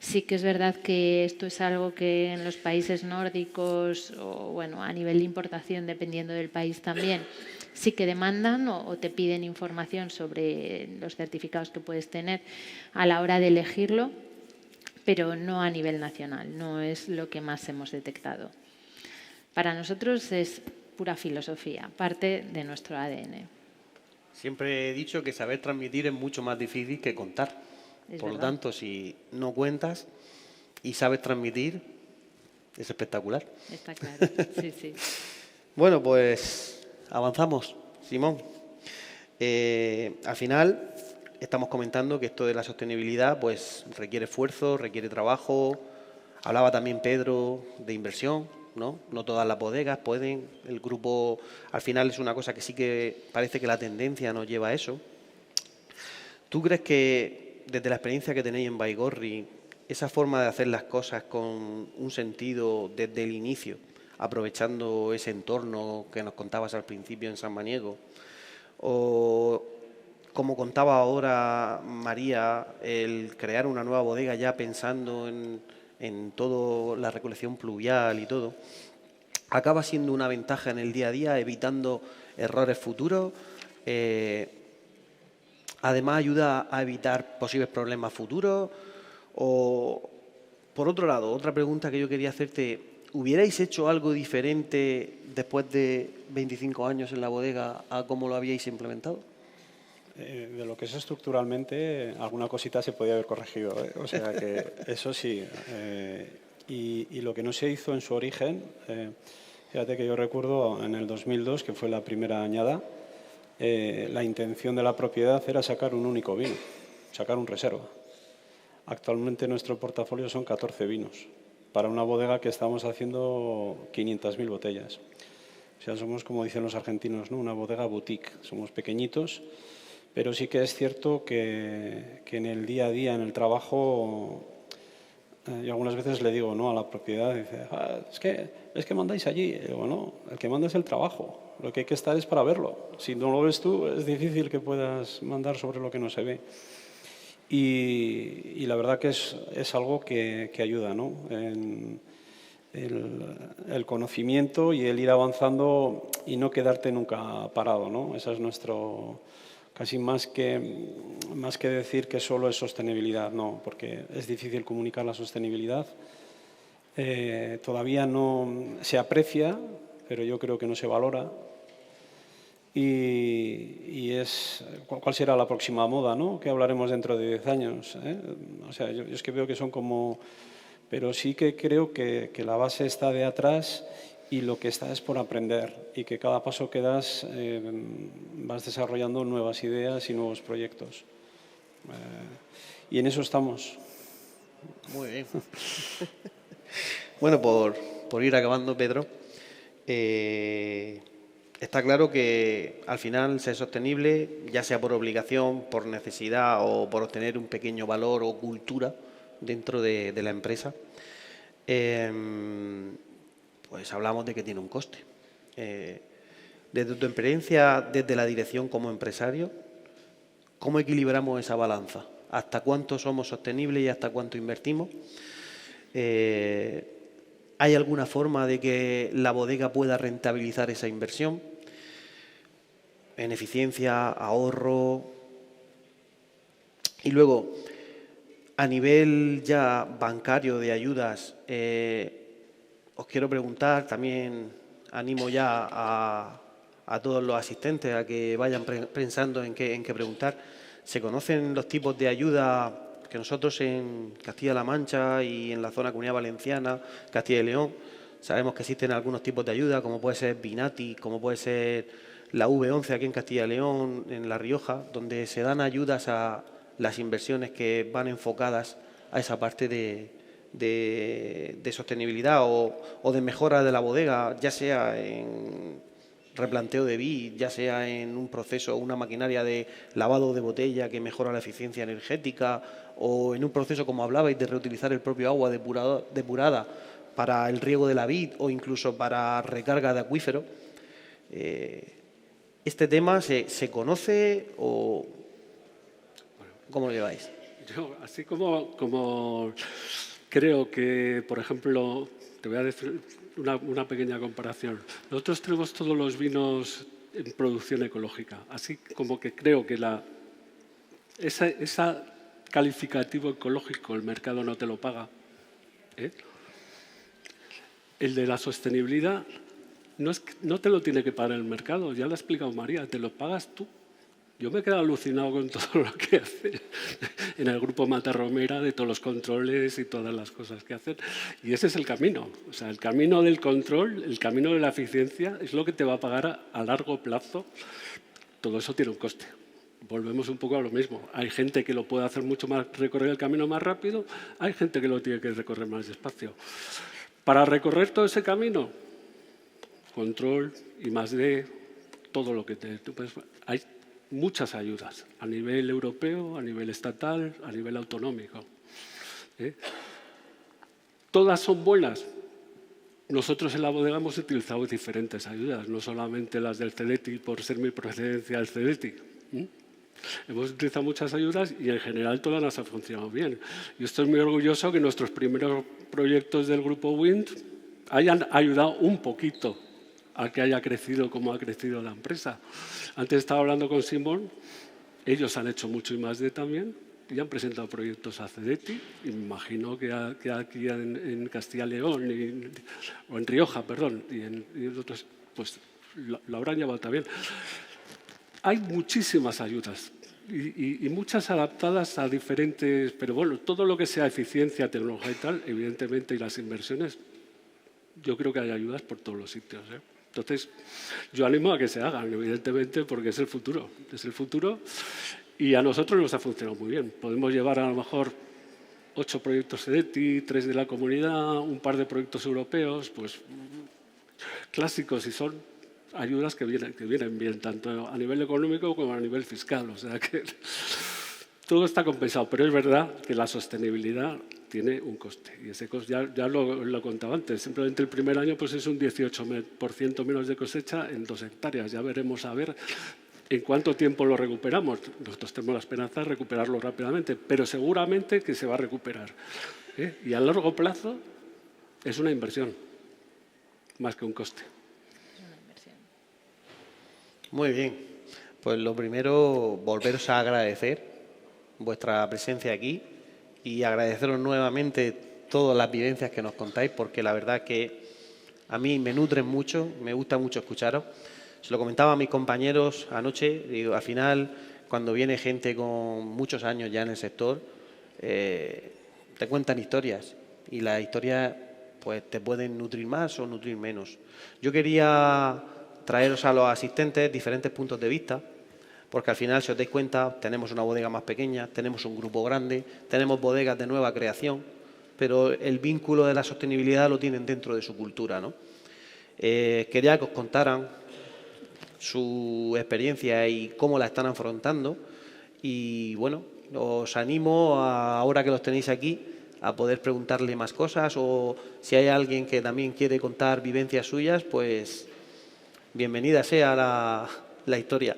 Sí que es verdad que esto es algo que en los países nórdicos o, bueno, a nivel de importación, dependiendo del país también, sí que demandan o te piden información sobre los certificados que puedes tener a la hora de elegirlo, pero no a nivel nacional, no es lo que más hemos detectado. Para nosotros es pura filosofía, parte de nuestro ADN. Siempre he dicho que saber transmitir es mucho más difícil que contar. Por lo tanto, si no cuentas y sabes transmitir, es espectacular. Está claro, sí, sí. Bueno, pues avanzamos, Simón. Al final, estamos comentando que esto de la sostenibilidad pues requiere esfuerzo, requiere trabajo. Hablaba también Pedro de inversión, ¿no? No todas las bodegas pueden. El grupo, al final, es una cosa que sí que parece que la tendencia nos lleva a eso. ¿Tú crees que, desde la experiencia que tenéis en Baigorri, esa forma de hacer las cosas con un sentido desde el inicio, aprovechando ese entorno que nos contabas al principio en San Maniego, o como contaba ahora María, el crear una nueva bodega ya pensando en toda la recolección pluvial y todo, acaba siendo una ventaja en el día a día, evitando errores futuros? Además, ayuda a evitar posibles problemas futuros. O, por otro lado, otra pregunta que yo quería hacerte, ¿hubierais hecho algo diferente después de 25 años en la bodega a cómo lo habíais implementado? De lo que es estructuralmente, alguna cosita se podía haber corregido, ¿eh? O sea que eso sí. Y lo que no se hizo en su origen, fíjate que yo recuerdo en el 2002, que fue la primera añada, la intención de la propiedad era sacar un único vino, sacar un reserva. Actualmente nuestro portafolio son 14 vinos, para una bodega que estamos haciendo 500.000 botellas. O sea, somos, como dicen los argentinos, ¿no? Una bodega boutique. Somos pequeñitos, pero sí que es cierto que en el día a día, en el trabajo, yo algunas veces le digo, ¿no?, a la propiedad, dice, es que mandáis allí. Y digo, no, el que manda es el trabajo. Lo que hay que estar es para verlo. Si no lo ves tú, es difícil que puedas mandar sobre lo que no se ve. Y la verdad que es algo que ayuda, ¿no? En el conocimiento y el ir avanzando y no quedarte nunca parado, ¿no? Esa es nuestro... Casi más que decir que solo es sostenibilidad, no, porque es difícil comunicar la sostenibilidad. Todavía no se aprecia, pero yo creo que no se valora. Y es cuál será la próxima moda, ¿no?, que hablaremos dentro de 10 años, ¿eh? O sea, yo es que veo que son como Pero sí que creo que la base está de atrás y lo que está es por aprender y que cada paso que das vas desarrollando nuevas ideas y nuevos proyectos. Y en eso estamos. Muy bien. Bueno, por ir acabando, Pedro, está claro que al final ser sostenible, ya sea por obligación, por necesidad o por obtener un pequeño valor o cultura dentro de la empresa, pues hablamos de que tiene un coste. Desde tu experiencia, desde la dirección como empresario, ¿cómo equilibramos esa balanza? ¿Hasta cuánto somos sostenibles y hasta cuánto invertimos? ¿Hay alguna forma de que la bodega pueda rentabilizar esa inversión? En eficiencia, ahorro. Y luego, a nivel ya bancario de ayudas, os quiero preguntar, también animo ya a todos los asistentes a que vayan pensando en qué preguntar. ¿Se conocen los tipos de ayuda que nosotros en Castilla-La Mancha y en la zona Comunidad Valenciana, Castilla y León, sabemos que existen algunos tipos de ayuda, como puede ser Binati, como puede ser la V11 aquí en Castilla y León, en La Rioja, donde se dan ayudas a las inversiones que van enfocadas a esa parte de sostenibilidad o de mejora de la bodega, ya sea en replanteo de vid, ya sea en un proceso, una maquinaria de lavado de botella que mejora la eficiencia energética, o en un proceso, como hablabais, de reutilizar el propio agua depurada para el riego de la vid o incluso para recarga de acuíferos. ¿Este tema se conoce o cómo lo lleváis? Yo, así como creo que, por ejemplo, te voy a decir una pequeña comparación. Nosotros tenemos todos los vinos en producción ecológica, así como que creo que ese calificativo ecológico el mercado no te lo paga. El de la sostenibilidad no te lo tiene que pagar el mercado, ya lo ha explicado María, te lo pagas tú. Yo me he quedado alucinado con todo lo que hacen en el grupo Matarromera, de todos los controles y todas las cosas que hacen. Y ese es el camino. O sea, el camino del control, el camino de la eficiencia, es lo que te va a pagar a largo plazo. Todo eso tiene un coste. Volvemos un poco a lo mismo. Hay gente que lo puede hacer mucho más, recorrer el camino más rápido, hay gente que lo tiene que recorrer más despacio. Para recorrer todo ese camino, control, I+D, todo lo que hay muchas ayudas a nivel europeo, a nivel estatal, a nivel autonómico. ¿Todas son buenas? Nosotros en la bodega hemos utilizado diferentes ayudas, no solamente las del CEDETI, por ser mi procedencia del CEDETI. Hemos utilizado muchas ayudas y en general todas nos han funcionado bien. Yo estoy muy orgulloso que nuestros primeros proyectos del Grupo Wind hayan ayudado un poquito a que haya crecido como ha crecido la empresa. Antes estaba hablando con Simón, ellos han hecho mucho I+D también y han presentado proyectos a CEDETI y me imagino que aquí en Castilla y León o en Rioja, perdón, y en otros, pues lo habrán llevado también. Hay muchísimas ayudas y muchas adaptadas a diferentes, pero bueno, todo lo que sea eficiencia, tecnología y tal, evidentemente, y las inversiones, yo creo que hay ayudas por todos los sitios, Entonces, yo animo a que se hagan, evidentemente, porque es el futuro. Es el futuro y a nosotros nos ha funcionado muy bien. Podemos llevar a lo mejor 8 proyectos CEDETI, 3 de la comunidad, un par de proyectos europeos, pues clásicos, y son ayudas que vienen bien, tanto a nivel económico como a nivel fiscal. O sea que todo está compensado, pero es verdad que la sostenibilidad tiene un coste. Y ese coste, ya lo contaba antes, simplemente el primer año pues es un 18% menos de cosecha en 2 hectáreas. Ya veremos a ver en cuánto tiempo lo recuperamos. Nosotros tenemos la esperanza de recuperarlo rápidamente, pero seguramente que se va a recuperar. Y a largo plazo es una inversión, más que un coste. Muy bien. Pues lo primero, volveros a agradecer vuestra presencia aquí y agradeceros nuevamente todas las vivencias que nos contáis, porque la verdad que a mí me nutren mucho, me gusta mucho escucharos. Se lo comentaba a mis compañeros anoche, digo, al final, cuando viene gente con muchos años ya en el sector, te cuentan historias y las historias pues te pueden nutrir más o nutrir menos. Yo quería traeros a los asistentes diferentes puntos de vista, porque al final, si os dais cuenta, tenemos una bodega más pequeña, tenemos un grupo grande, tenemos bodegas de nueva creación, pero el vínculo de la sostenibilidad lo tienen dentro de su cultura, ¿no? Quería que os contaran su experiencia y cómo la están afrontando, y bueno, os animo, ahora que los tenéis aquí, a poder preguntarle más cosas, o si hay alguien que también quiere contar vivencias suyas, pues bienvenida sea la historia.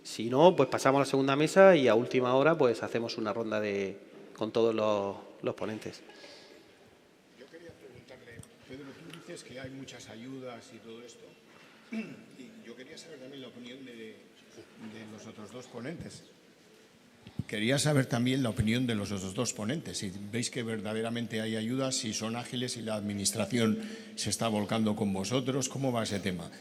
Si no, pues pasamos a la segunda mesa y a última hora pues hacemos una ronda con todos los ponentes. Yo quería preguntarle, Pedro, tú dices que hay muchas ayudas y todo esto, y yo quería saber también la opinión de los otros dos ponentes. Quería saber también la opinión de los otros dos ponentes, si veis que verdaderamente hay ayudas, si son ágiles, si la administración se está volcando con vosotros, ¿cómo va ese tema?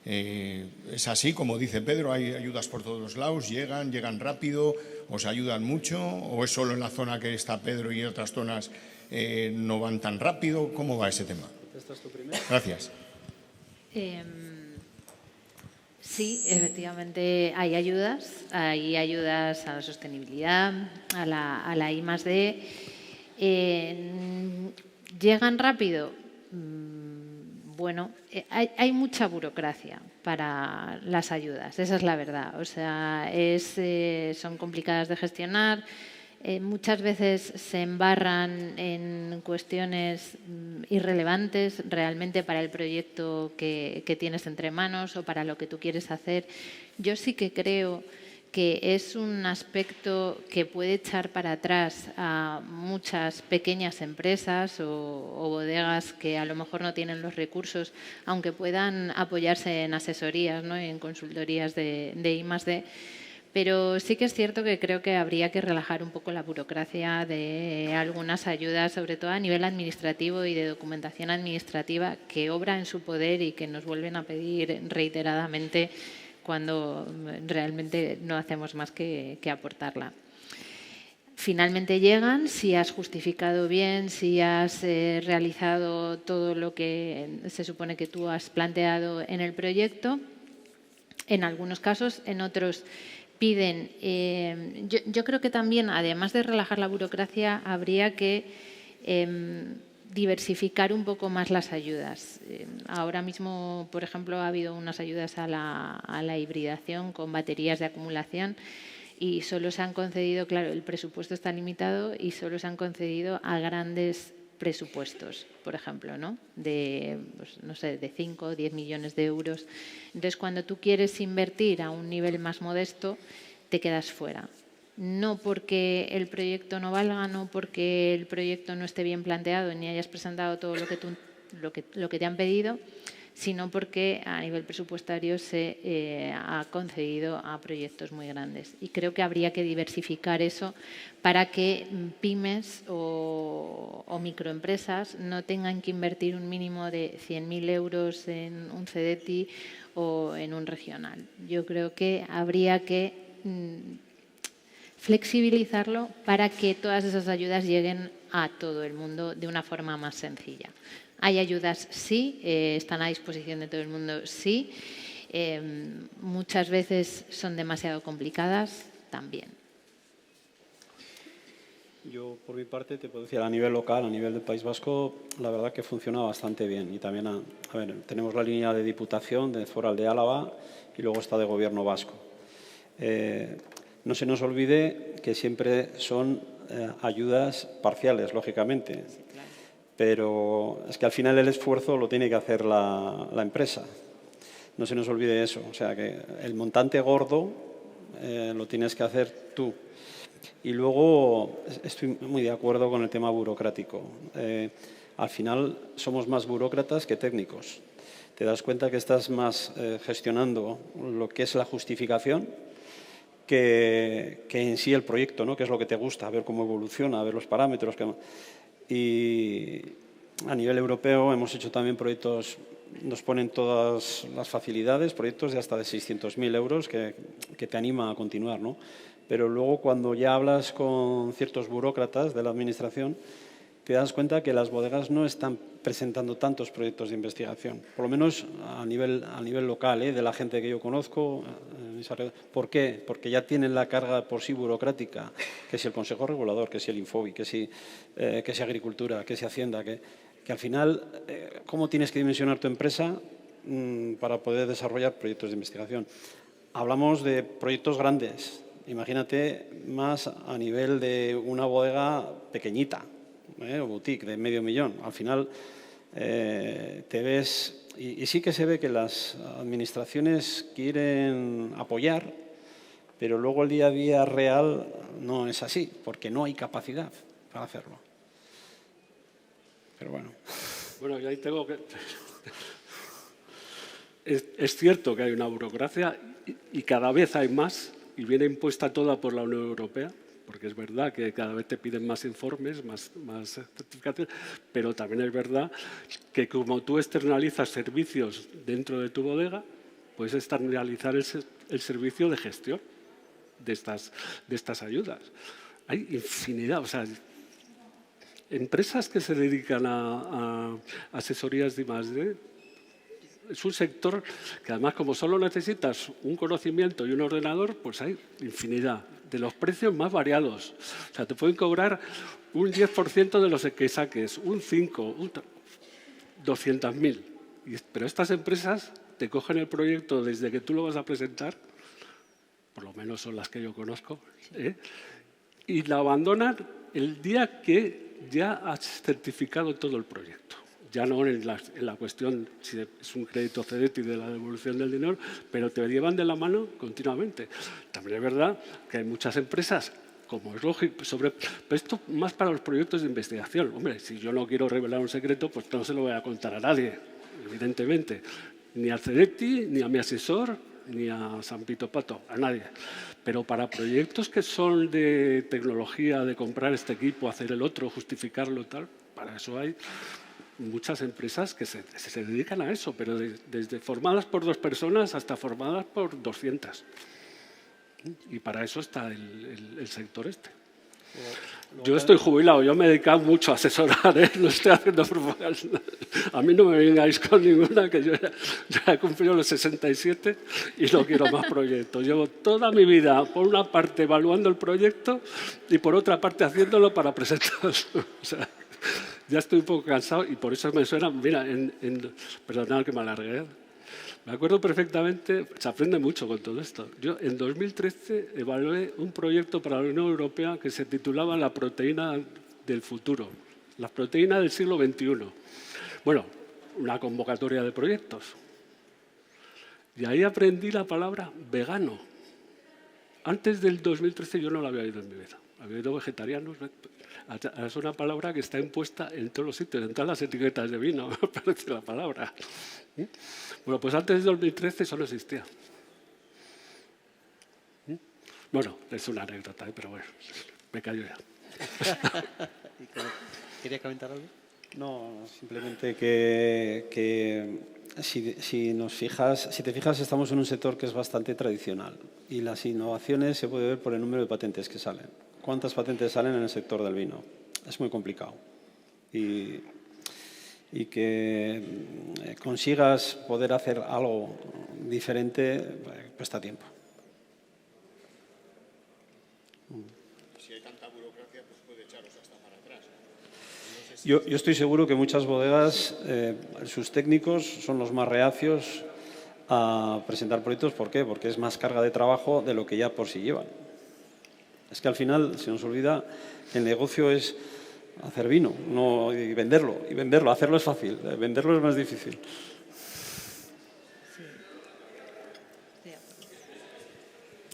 ¿Es así, como dice Pedro, hay ayudas por todos los lados, llegan rápido, os ayudan mucho, o es solo en la zona que está Pedro y en otras zonas no van tan rápido? ¿Cómo va ese tema? ¿Contestas tú primero? Gracias. Sí, efectivamente hay ayudas a la sostenibilidad, a la I+D. ¿Llegan rápido? Bueno, hay mucha burocracia para las ayudas, esa es la verdad. O sea, son complicadas de gestionar, muchas veces se embarran en cuestiones irrelevantes realmente para el proyecto que tienes entre manos o para lo que tú quieres hacer. Yo sí que creo que es un aspecto que puede echar para atrás a muchas pequeñas empresas o bodegas que a lo mejor no tienen los recursos, aunque puedan apoyarse en asesorías, ¿no?, en consultorías de I+D. Pero sí que es cierto que creo que habría que relajar un poco la burocracia de algunas ayudas, sobre todo a nivel administrativo y de documentación administrativa, que obra en su poder y que nos vuelven a pedir reiteradamente cuando realmente no hacemos más que aportarla. Finalmente llegan si has justificado bien, si has realizado todo lo que se supone que tú has planteado en el proyecto. En algunos casos, en otros piden. Yo creo que también, además de relajar la burocracia, habría que diversificar un poco más las ayudas. Ahora mismo, por ejemplo, ha habido unas ayudas a la hibridación con baterías de acumulación y solo se han concedido, claro, el presupuesto está limitado y solo se han concedido a grandes presupuestos, por ejemplo, ¿no? De 5 o 10 millones de euros. Entonces, cuando tú quieres invertir a un nivel más modesto, te quedas fuera. No porque el proyecto no valga, no porque el proyecto no esté bien planteado ni hayas presentado todo lo que te han pedido, sino porque a nivel presupuestario se ha concedido a proyectos muy grandes. Y creo que habría que diversificar eso para que pymes o microempresas no tengan que invertir un mínimo de 100.000 euros en un CEDETI o en un regional. Yo creo que habría que flexibilizarlo para que todas esas ayudas lleguen a todo el mundo de una forma más sencilla. Hay ayudas, sí, están a disposición de todo el mundo, sí. Muchas veces son demasiado complicadas, también. Yo, por mi parte, te puedo decir, a nivel local, a nivel del País Vasco, la verdad que funciona bastante bien. Y también, tenemos la línea de Diputación, de Foral de Álava, y luego está de Gobierno vasco. No se nos olvide que siempre son ayudas parciales, lógicamente. Sí, claro. Pero es que al final el esfuerzo lo tiene que hacer la empresa. No se nos olvide eso. O sea, que el montante gordo lo tienes que hacer tú. Y luego estoy muy de acuerdo con el tema burocrático. Al final somos más burócratas que técnicos. Te das cuenta que estás más gestionando lo que es la justificación que en sí el proyecto, ¿no? Que es lo que te gusta, a ver cómo evoluciona, a ver los parámetros. Y a nivel europeo hemos hecho también proyectos, nos ponen todas las facilidades, proyectos de hasta de 600.000 euros que te anima a continuar, ¿no? Pero luego cuando ya hablas con ciertos burócratas de la administración, te das cuenta que las bodegas no están presentando tantos proyectos de investigación, por lo menos a nivel local, de la gente que yo conozco. ¿Por qué? Porque ya tienen la carga por sí burocrática, que si el Consejo Regulador, que si el Infobi, que si Agricultura, que si Hacienda, que al final, ¿cómo tienes que dimensionar tu empresa para poder desarrollar proyectos de investigación? Hablamos de proyectos grandes, imagínate más a nivel de una bodega pequeñita, o boutique de $500.000. Al final te ves, y sí que se ve que las administraciones quieren apoyar, pero luego el día a día real no es así, porque no hay capacidad para hacerlo. Pero bueno. Bueno, y ahí tengo que... Es cierto que hay una burocracia y cada vez hay más, y viene impuesta toda por la Unión Europea, porque es verdad que cada vez te piden más informes, más certificaciones, pero también es verdad que como tú externalizas servicios dentro de tu bodega, puedes externalizar el servicio de gestión de estas ayudas. Hay infinidad, o sea, empresas que se dedican a asesorías de I+D, es un sector que además como solo necesitas un conocimiento y un ordenador, pues hay infinidad de los precios más variados. O sea, te pueden cobrar un 10% de los que saques, un 5%, 200.000. Pero estas empresas te cogen el proyecto desde que tú lo vas a presentar, por lo menos son las que yo conozco, y la abandonan el día que ya has certificado todo el proyecto. Ya no en la cuestión si es un crédito CEDETI de la devolución del dinero, pero te llevan de la mano continuamente. También es verdad que hay muchas empresas, como es lógico, pero esto más para los proyectos de investigación. Hombre, si yo no quiero revelar un secreto, pues no se lo voy a contar a nadie, evidentemente. Ni al CEDETI, ni a mi asesor, ni a San Pito Pato, a nadie. Pero para proyectos que son de tecnología, de comprar este equipo, hacer el otro, justificarlo, tal, para eso hay muchas empresas que se dedican a eso, pero desde formadas por 2 personas hasta formadas por 200. Y para eso está el sector este. Yo estoy jubilado, yo me he dedicado mucho a asesorar, no estoy haciendo propaganda. A mí no me vengáis con ninguna, que yo ya he cumplido los 67 y no quiero más proyectos. Llevo toda mi vida, por una parte, evaluando el proyecto y por otra parte, haciéndolo para presentarlo. O sea, ya estoy un poco cansado y por eso me suena, mira, perdonad que me alargué. Me acuerdo perfectamente, se aprende mucho con todo esto. Yo en 2013 evalué un proyecto para la Unión Europea que se titulaba La proteína del futuro, la proteína del siglo XXI. Bueno, una convocatoria de proyectos. Y ahí aprendí la palabra vegano. Antes del 2013 yo no la había oído en mi vida. Había oído vegetarianos. Es una palabra que está impuesta en todos los sitios, en todas las etiquetas de vino, aparece la palabra. Bueno, pues antes del 2013 eso no existía. Bueno, es una anécdota, pero bueno, me callo ya. ¿Querías comentar algo? No, simplemente que si te fijas, estamos en un sector que es bastante tradicional y las innovaciones se puede ver por el número de patentes que salen. ¿Cuántas patentes salen en el sector del vino? Es muy complicado. Y que consigas poder hacer algo diferente cuesta tiempo. Si hay tanta burocracia, pues puede echaros hasta para atrás. No sé si... Yo estoy seguro que muchas bodegas, sus técnicos son los más reacios a presentar proyectos. ¿Por qué? Porque es más carga de trabajo de lo que ya por sí llevan. Es que al final se nos olvida que el negocio es hacer vino, no y venderlo. Hacerlo es fácil, venderlo es más difícil.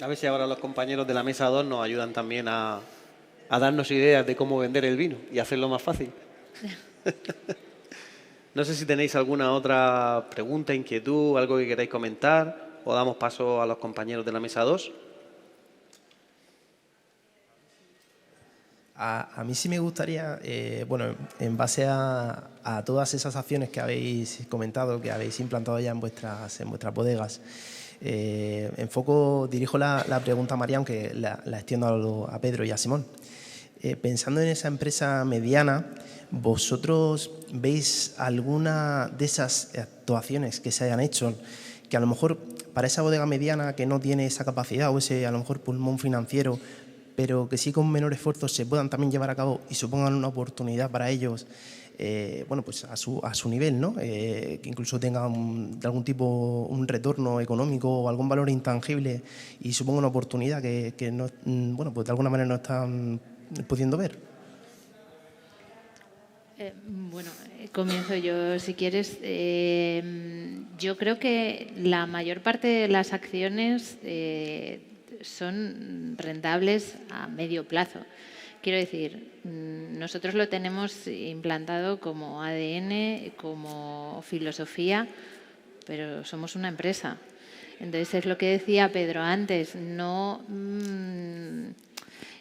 A ver si ahora los compañeros de la mesa 2 nos ayudan también a darnos ideas de cómo vender el vino y hacerlo más fácil. No sé si tenéis alguna otra pregunta, inquietud, algo que queráis comentar, o damos paso a los compañeros de la mesa 2. A mí sí me gustaría, bueno, en base a todas esas acciones que habéis comentado, que habéis implantado ya en vuestras bodegas, dirijo la pregunta a María, aunque la extiendo a Pedro y a Simón. Pensando en esa empresa mediana, ¿vosotros veis alguna de esas actuaciones que se hayan hecho que a lo mejor para esa bodega mediana que no tiene esa capacidad o ese a lo mejor pulmón financiero, pero que sí con menor esfuerzo se puedan también llevar a cabo y supongan una oportunidad para ellos, bueno, pues a su nivel, ¿no? Que incluso tengan de algún tipo un retorno económico o algún valor intangible y suponga una oportunidad que no, bueno, pues de alguna manera no están pudiendo ver? Bueno, comienzo yo si quieres. Yo creo que la mayor parte de las acciones son rentables a medio plazo. Quiero decir, nosotros lo tenemos implantado como ADN, como filosofía, pero somos una empresa. Entonces, es lo que decía Pedro antes, no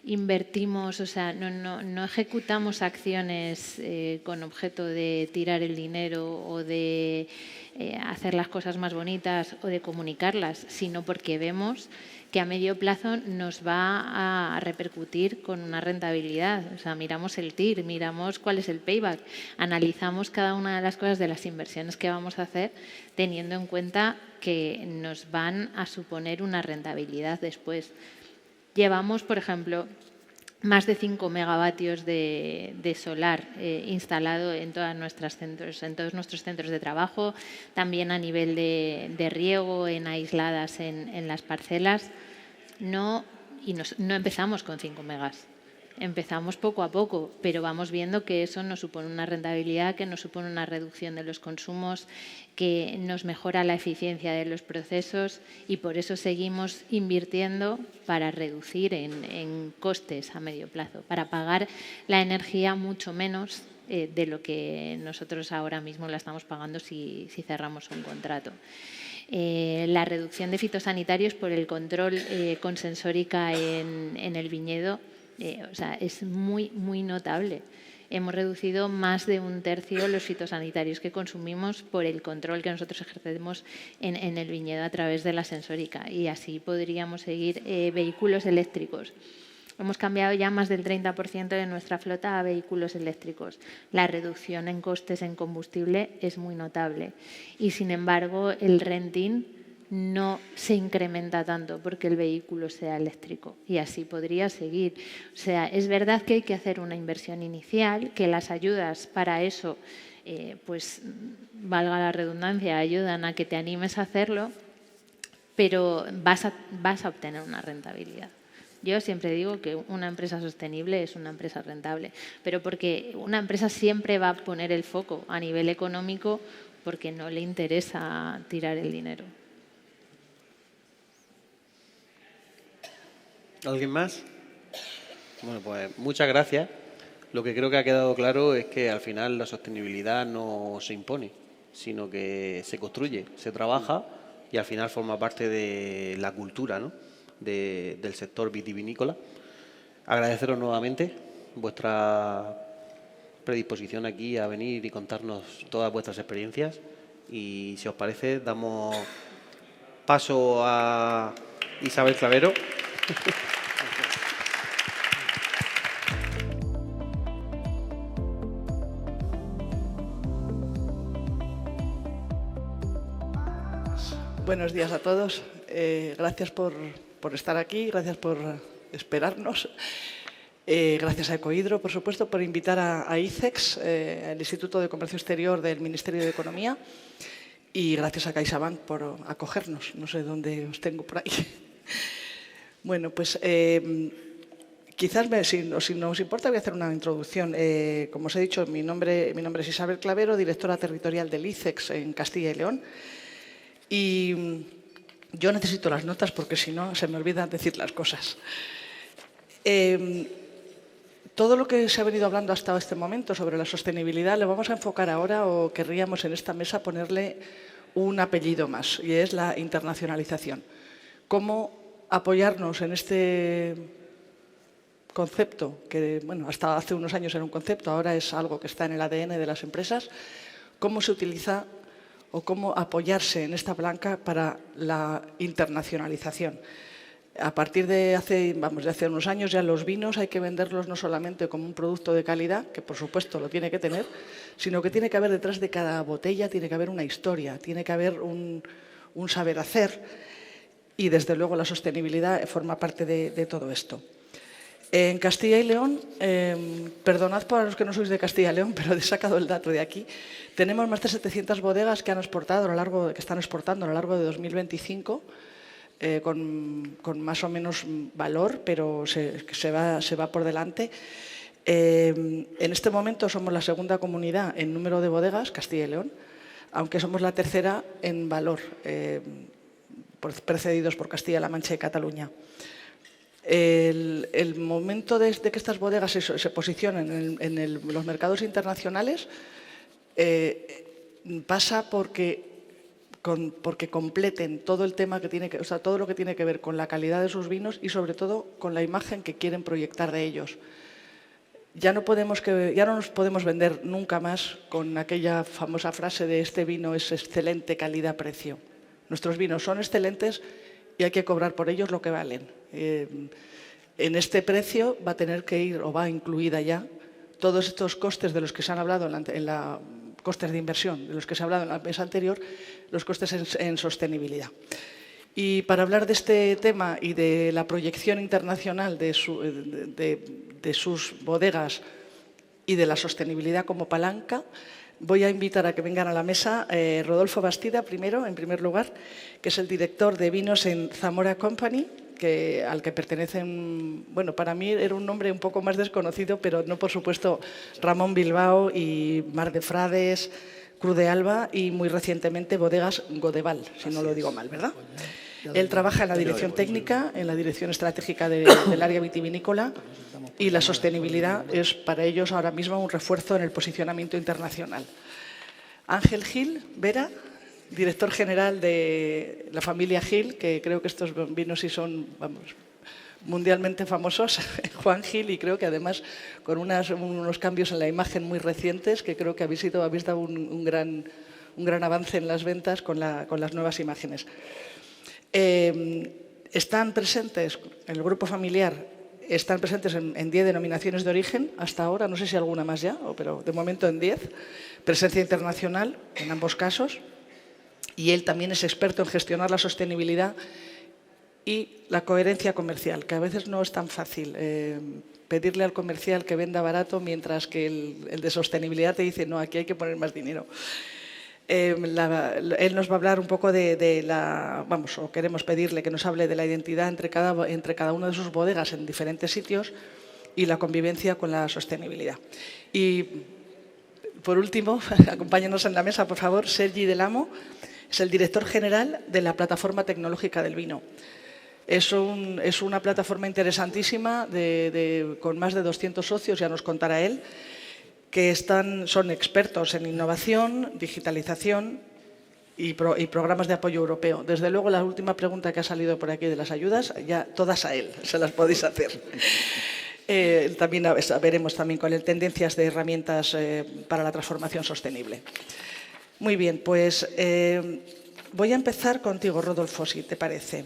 invertimos, o sea, no ejecutamos acciones con objeto de tirar el dinero o de hacer las cosas más bonitas o de comunicarlas, sino porque vemos que a medio plazo nos va a repercutir con una rentabilidad. O sea, miramos el TIR, miramos cuál es el payback, analizamos cada una de las cosas de las inversiones que vamos a hacer teniendo en cuenta que nos van a suponer una rentabilidad después. Llevamos, por ejemplo, más de 5 megavatios de solar instalado en todos nuestros centros de trabajo, también a nivel de riego, en aisladas en las parcelas. No empezamos con 5 megas. Empezamos poco a poco, pero vamos viendo que eso nos supone una rentabilidad, que nos supone una reducción de los consumos, que nos mejora la eficiencia de los procesos y por eso seguimos invirtiendo para reducir en costes a medio plazo, para pagar la energía mucho menos de lo que nosotros ahora mismo la estamos pagando si cerramos un contrato. La reducción de fitosanitarios por el control con sensórica en el viñedo, o sea, es muy, muy notable. Hemos reducido más de 1/3 los fitosanitarios que consumimos por el control que nosotros ejercemos en el viñedo a través de la sensórica. Y así podríamos seguir. Vehículos eléctricos. Hemos cambiado ya más del 30% de nuestra flota a vehículos eléctricos. La reducción en costes en combustible es muy notable. Y, sin embargo, el renting no se incrementa tanto porque el vehículo sea eléctrico y así podría seguir. O sea, es verdad que hay que hacer una inversión inicial, que las ayudas para eso, pues valga la redundancia, ayudan a que te animes a hacerlo, pero vas a obtener una rentabilidad. Yo siempre digo que una empresa sostenible es una empresa rentable, pero porque una empresa siempre va a poner el foco a nivel económico porque no le interesa tirar el dinero. ¿Alguien más? Bueno, pues muchas gracias. Lo que creo que ha quedado claro es que al final la sostenibilidad no se impone, sino que se construye, se trabaja y al final forma parte de la cultura, ¿no? Del sector vitivinícola. Agradeceros nuevamente vuestra predisposición aquí a venir y contarnos todas vuestras experiencias y, si os parece, damos paso a Isabel Clavero. Buenos días a todos. Gracias por estar aquí, gracias por esperarnos. Gracias a Ecohidro, por supuesto, por invitar a ICEX, el Instituto de Comercio Exterior del Ministerio de Economía, y gracias a CaixaBank por acogernos. No sé dónde os tengo por ahí. Bueno, pues quizás, si no os importa, voy a hacer una introducción. Como os he dicho, mi nombre es Isabel Clavero, directora territorial del ICEX en Castilla y León. Y yo necesito las notas porque si no se me olvidan decir las cosas. Todo lo que se ha venido hablando hasta este momento sobre la sostenibilidad lo vamos a enfocar ahora, o querríamos en esta mesa ponerle un apellido más, y es la internacionalización. Cómo apoyarnos en este concepto que, bueno, hasta hace unos años era un concepto, ahora es algo que está en el ADN de las empresas, cómo se utiliza o cómo apoyarse en esta palanca para la internacionalización. A partir de hace unos años ya los vinos hay que venderlos no solamente como un producto de calidad, que por supuesto lo tiene que tener, sino que tiene que haber detrás de cada botella, tiene que haber una historia, tiene que haber un saber hacer y desde luego la sostenibilidad forma parte de todo esto. En Castilla y León, perdonad para los que no sois de Castilla y León, pero he sacado el dato de aquí, tenemos más de 700 bodegas que están exportando a lo largo de 2025, con más o menos valor, pero se va por delante. En este momento somos la segunda comunidad en número de bodegas, Castilla y León, aunque somos la tercera en valor, precedidos por Castilla-La Mancha y Cataluña. El momento de que estas bodegas se posicionen en los mercados internacionales pasa porque completen todo el tema todo lo que tiene que ver con la calidad de sus vinos y sobre todo con la imagen que quieren proyectar de ellos. Ya no nos podemos vender nunca más con aquella famosa frase de este vino es excelente calidad-precio. Nuestros vinos son excelentes y hay que cobrar por ellos lo que valen. En este precio va a tener que ir o va incluida ya todos estos costes de los que se han hablado costes de inversión de los que se ha hablado en la mesa anterior, los costes en sostenibilidad. Y para hablar de este tema y de la proyección internacional de sus bodegas y de la sostenibilidad como palanca, voy a invitar a que vengan a la mesa Rodolfo Bastida, en primer lugar, que es el director de vinos en Zamora Company, al que pertenecen, bueno, para mí era un nombre un poco más desconocido, pero no, por supuesto, Ramón Bilbao y Mar de Frades, Cruz de Alba y muy recientemente Bodegas Godeval, si no lo digo mal, ¿verdad? Él trabaja en la dirección técnica, en la dirección estratégica del área vitivinícola y la sostenibilidad es para ellos ahora mismo un refuerzo en el posicionamiento internacional. Ángel Gil Vera, director general de la familia Gil, que creo que estos vinos sí son, mundialmente famosos, Juan Gil, y creo que además con unos cambios en la imagen muy recientes, que creo que habéis dado un gran avance en las ventas con las nuevas imágenes. Están presentes, el grupo familiar, están presentes en 10 denominaciones de origen, hasta ahora, no sé si alguna más ya, pero de momento en 10, presencia internacional en ambos casos, y él también es experto en gestionar la sostenibilidad y la coherencia comercial, que a veces no es tan fácil pedirle al comercial que venda barato mientras que el de sostenibilidad te dice no, aquí hay que poner más dinero. Él nos va a hablar un poco o queremos pedirle que nos hable de la identidad entre cada una de sus bodegas en diferentes sitios y la convivencia con la sostenibilidad. Y por último, acompáñanos en la mesa, por favor, Sergi Del Amo, es el director general de la Plataforma Tecnológica del Vino. Es una plataforma interesantísima con más de 200 socios, ya nos contará él, que son expertos en innovación, digitalización y programas de apoyo europeo. Desde luego, la última pregunta que ha salido por aquí de las ayudas, ya todas a él, se las podéis hacer. También veremos también con él tendencias de herramientas para la transformación sostenible. Muy bien, pues voy a empezar contigo, Rodolfo, si te parece.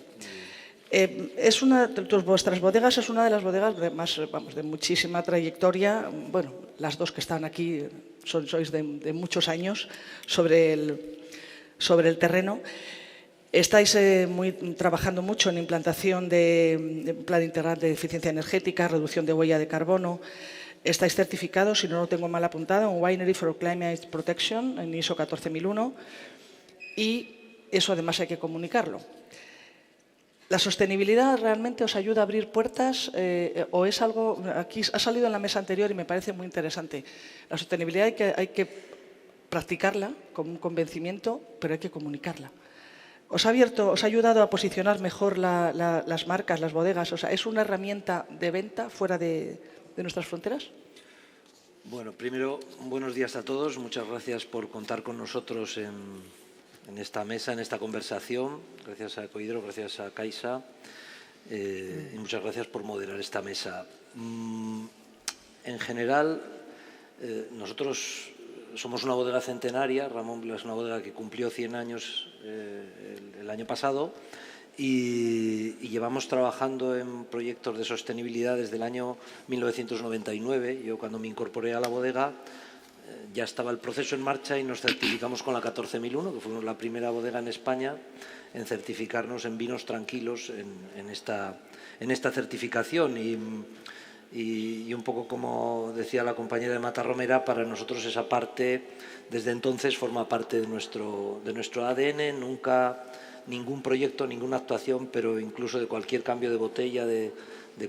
Vuestras bodegas es una de las bodegas de muchísima trayectoria. Bueno, las dos que están aquí sois de muchos años sobre el terreno. Estáis trabajando mucho en implantación de plan integral de eficiencia energética, reducción de huella de carbono. Estáis certificados, si no lo tengo mal apuntado, en Winery for Climate Protection, en ISO 14001, y eso además hay que comunicarlo. ¿La sostenibilidad realmente os ayuda a abrir puertas o es algo, aquí ha salido en la mesa anterior y me parece muy interesante? La sostenibilidad hay que practicarla con un convencimiento, pero hay que comunicarla. ¿Os ha ayudado a posicionar mejor las marcas, las bodegas? O sea, ¿es una herramienta de venta fuera de nuestras fronteras? Bueno, primero, buenos días a todos. Muchas gracias por contar con nosotros en esta mesa, en esta conversación. Gracias a Ecohidro, gracias a Caixa. y muchas gracias por moderar esta mesa. En general, nosotros somos una bodega centenaria. Ramón Blas es una bodega que cumplió 100 años el año pasado y llevamos trabajando en proyectos de sostenibilidad desde el año 1999. Yo, cuando me incorporé a la bodega, ya estaba el proceso en marcha y nos certificamos con la 14001, que fuimos la primera bodega en España en certificarnos en vinos tranquilos en esta certificación. Y un poco como decía la compañera de Matarromera, para nosotros esa parte desde entonces forma parte de nuestro ADN. Nunca ningún proyecto, ninguna actuación, pero incluso de cualquier cambio de botella, de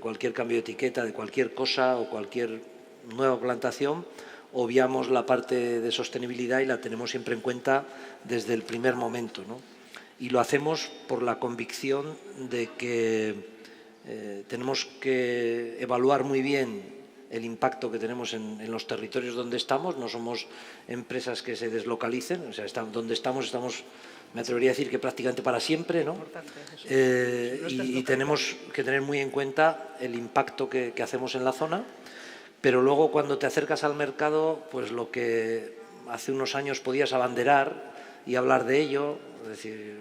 cualquier cambio de etiqueta, de cualquier cosa o cualquier nueva plantación, obviamos la parte de sostenibilidad y la tenemos siempre en cuenta desde el primer momento, ¿no? Y lo hacemos por la convicción de que tenemos que evaluar muy bien el impacto que tenemos en los territorios donde estamos. No somos empresas que se deslocalicen, o sea, donde estamos, me atrevería a decir que prácticamente para siempre, ¿no? Y tenemos que tener muy en cuenta el impacto que hacemos en la zona. Pero luego, cuando te acercas al mercado, pues lo que hace unos años podías abanderar y hablar de ello, es decir,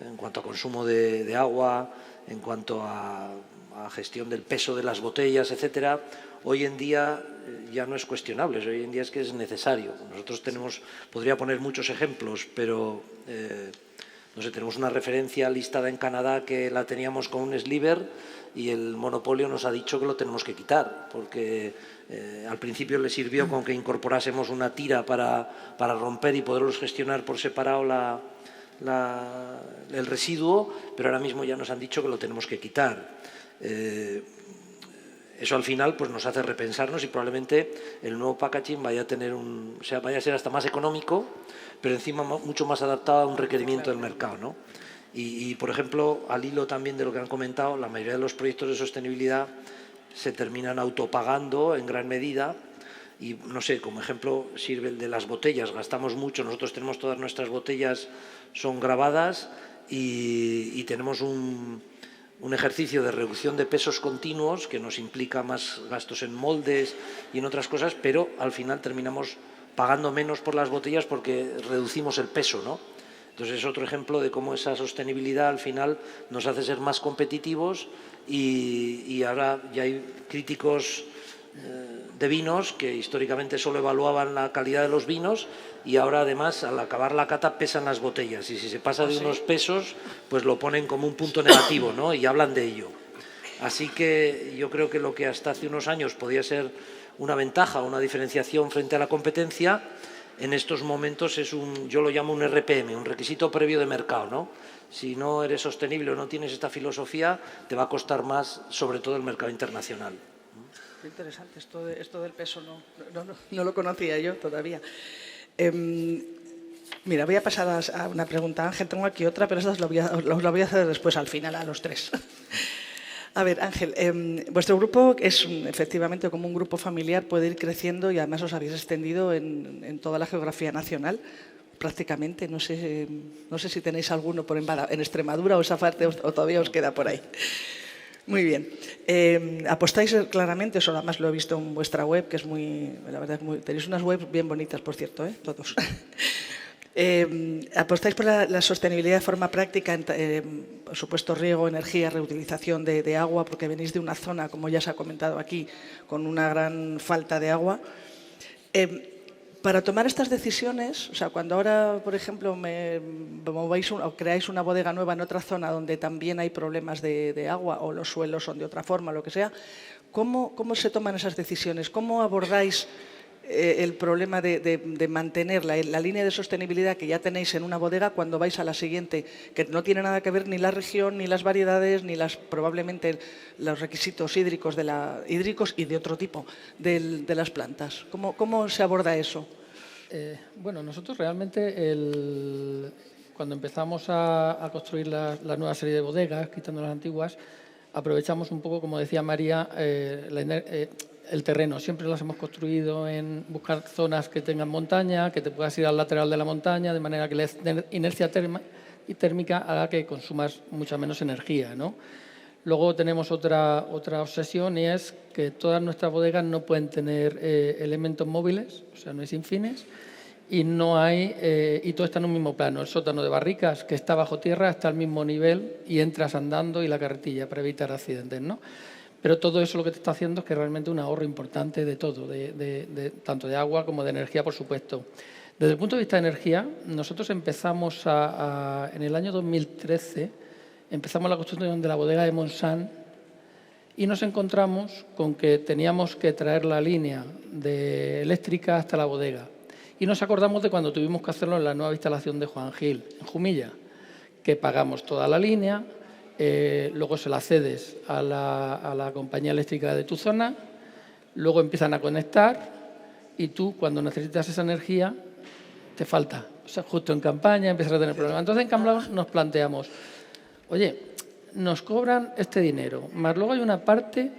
en cuanto a consumo de agua, en cuanto a gestión del peso de las botellas, etcétera, hoy en día ya no es cuestionable, hoy en día es que es necesario. Nosotros podría poner muchos ejemplos, pero no sé, tenemos una referencia listada en Canadá que la teníamos con un sliver y el monopolio nos ha dicho que lo tenemos que quitar, porque al principio le sirvió con que incorporásemos una tira para romper y poderlos gestionar por separado el residuo, pero ahora mismo ya nos han dicho que lo tenemos que quitar. Eso al final pues nos hace repensarnos y probablemente el nuevo packaging vaya a ser hasta más económico, pero encima mucho más adaptado a un requerimiento del mercado, ¿no? Y, por ejemplo, al hilo también de lo que han comentado, la mayoría de los proyectos de sostenibilidad se terminan autopagando en gran medida. Y, no sé, como ejemplo sirve el de las botellas. Gastamos mucho, nosotros tenemos todas nuestras botellas, son grabadas y tenemos un ejercicio de reducción de pesos continuos que nos implica más gastos en moldes y en otras cosas, pero al final terminamos pagando menos por las botellas porque reducimos el peso, ¿no? Entonces es otro ejemplo de cómo esa sostenibilidad al final nos hace ser más competitivos y ahora ya hay críticos de vinos que históricamente solo evaluaban la calidad de los vinos y ahora además al acabar la cata pesan las botellas y si se pasa de unos pesos pues lo ponen como un punto negativo, ¿no? Y hablan de ello. Así que yo creo que lo que hasta hace unos años podía ser una ventaja, una diferenciación frente a la competencia, en estos momentos yo lo llamo un RPM, un requisito previo de mercado, ¿no? Si no eres sostenible o no tienes esta filosofía, te va a costar más, sobre todo el mercado internacional. Qué interesante, esto del peso no lo conocía yo todavía. Mira, voy a pasar a una pregunta, Ángel, tengo aquí otra, pero estas lo voy a hacer después, al final, a los tres. A ver, Ángel, vuestro grupo es efectivamente como un grupo familiar, puede ir creciendo y además os habéis extendido en toda la geografía nacional, prácticamente. No sé si tenéis alguno en Extremadura o esa parte o todavía os queda por ahí. Muy bien. Apostáis claramente, eso además lo he visto en vuestra web, que es la verdad, tenéis unas webs bien bonitas, por cierto, todos. Apostáis por la sostenibilidad de forma práctica, por supuesto, riego, energía, reutilización de agua, porque venís de una zona, como ya se ha comentado aquí, con una gran falta de agua. Para tomar estas decisiones, o sea, cuando ahora, por ejemplo, mováis o creáis una bodega nueva en otra zona donde también hay problemas de agua o los suelos son de otra forma, lo que sea, ¿cómo se toman esas decisiones? ¿Cómo abordáis el problema de mantener la línea de sostenibilidad que ya tenéis en una bodega cuando vais a la siguiente, que no tiene nada que ver ni la región, ni las variedades, ni probablemente los requisitos hídricos y de otro tipo de las plantas? ¿Cómo se aborda eso? Bueno, nosotros realmente cuando empezamos a construir la nueva serie de bodegas, quitando las antiguas, aprovechamos un poco, como decía María, el terreno. Siempre las hemos construido en buscar zonas que tengan montaña, que te puedas ir al lateral de la montaña, de manera que la inercia térmica haga que consumas mucha menos energía, ¿no? Luego tenemos otra obsesión y es que todas nuestras bodegas no pueden tener elementos móviles, o sea, no hay sin fines, y no hay y todo está en un mismo plano. El sótano de barricas, que está bajo tierra, está al mismo nivel y entras andando, y la carretilla para evitar accidentes, ¿no? Pero todo eso lo que te está haciendo es que realmente un ahorro importante de todo, tanto de agua como de energía, por supuesto. Desde el punto de vista de energía, nosotros empezamos en el año 2013, empezamos la construcción de la bodega de Montsant y nos encontramos con que teníamos que traer la línea eléctrica hasta la bodega. Y nos acordamos de cuando tuvimos que hacerlo en la nueva instalación de Juan Gil, en Jumilla, que pagamos toda la línea, luego se la cedes a la compañía eléctrica de tu zona, luego empiezan a conectar y tú, cuando necesitas esa energía, te falta. O sea, justo en campaña empiezas a tener problemas. Entonces, en cambio, nos planteamos, oye, nos cobran este dinero, más luego hay una parte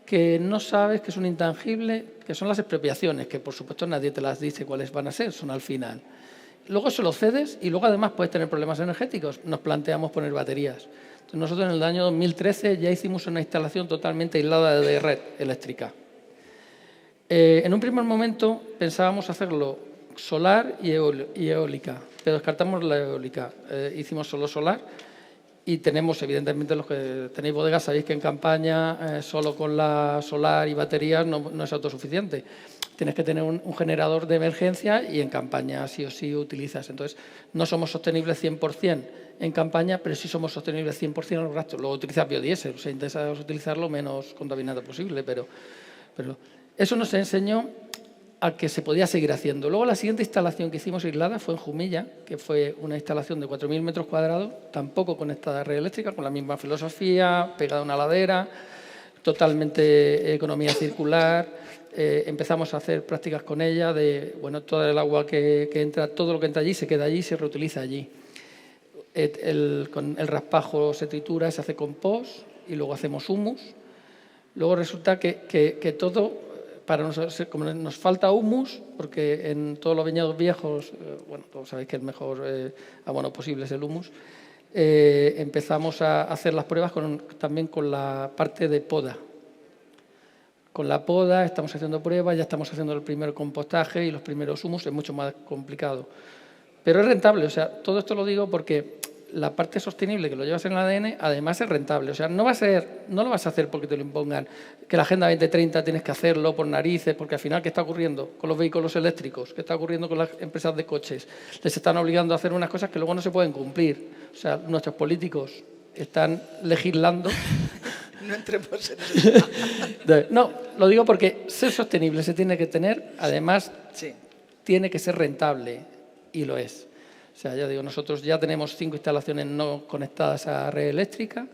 que no sabes, que es un intangible, que son las expropiaciones, que por supuesto nadie te las dice cuáles van a ser, son al final. Luego se lo cedes y luego además puedes tener problemas energéticos. Nos planteamos poner baterías. Entonces, nosotros en el año 2013 ya hicimos una instalación totalmente aislada de red eléctrica. En un primer momento pensábamos hacerlo solar y eólica, pero descartamos la eólica. Hicimos solo solar. Y tenemos, evidentemente, los que tenéis bodegas, sabéis que en campaña solo con la solar y baterías no es autosuficiente. Tienes que tener un generador de emergencia y en campaña sí o sí utilizas. Entonces, no somos sostenibles 100% en campaña, pero sí somos sostenibles 100% en los gastos. Luego utilizas biodiesel, o sea, intentas utilizar lo menos contaminante posible, pero eso nos enseñó a que se podía seguir haciendo. Luego, la siguiente instalación que hicimos aislada fue en Jumilla, que fue una instalación de 4.000 metros cuadrados, tampoco conectada a red eléctrica, con la misma filosofía, pegada a una ladera, totalmente economía circular. Empezamos a hacer prácticas con ella de, bueno, todo el agua que entra, todo lo que entra allí se queda allí y se reutiliza allí. Con el raspajo se tritura, se hace compost y luego hacemos humus. Luego resulta que todo... Para nosotros, como nos falta humus, porque en todos los viñedos viejos, bueno, todos sabéis que el mejor abono posible es el humus, empezamos a hacer las pruebas también con la parte de poda. Con la poda estamos haciendo pruebas, ya estamos haciendo el primer compostaje y los primeros humus, es mucho más complicado. Pero es rentable, o sea, todo esto lo digo porque la parte sostenible que lo llevas en el ADN, además es rentable. O sea, no lo vas a hacer porque te lo impongan, que la Agenda 2030 tienes que hacerlo por narices, porque al final, ¿qué está ocurriendo con los vehículos eléctricos? ¿Qué está ocurriendo con las empresas de coches? Les están obligando a hacer unas cosas que luego no se pueden cumplir. O sea, nuestros políticos están legislando. No entremos en eso. No, lo digo porque ser sostenible se tiene que tener, además sí, tiene que ser rentable, y lo es. O sea, ya digo, nosotros ya tenemos 5 instalaciones no conectadas a red eléctrica.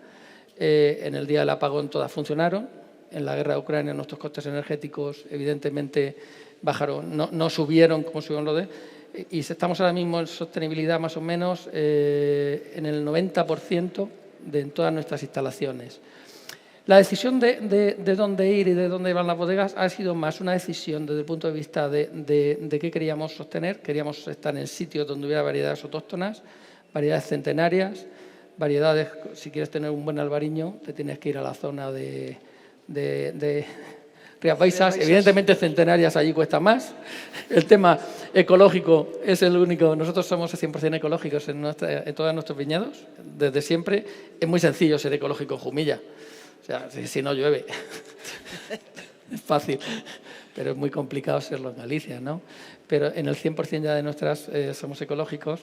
En el día del apagón todas funcionaron. En la guerra de Ucrania nuestros costes energéticos evidentemente bajaron, no subieron como subieron los de... Y estamos ahora mismo en sostenibilidad más o menos en el 90% de todas nuestras instalaciones. La decisión de dónde ir y de dónde van las bodegas ha sido más una decisión desde el punto de vista de qué queríamos sostener. Queríamos estar en sitios donde hubiera variedades autóctonas, variedades centenarias, variedades, si quieres tener un buen albariño, te tienes que ir a la zona de Rías Baixas. Evidentemente centenarias allí cuesta más. El tema ecológico es el único. Nosotros somos 100% ecológicos en todos nuestros viñedos, desde siempre. Es muy sencillo ser ecológico en Jumilla. O sea, si no llueve, es fácil, pero es muy complicado serlo en Galicia, ¿no? Pero en el 100% ya de nuestras somos ecológicos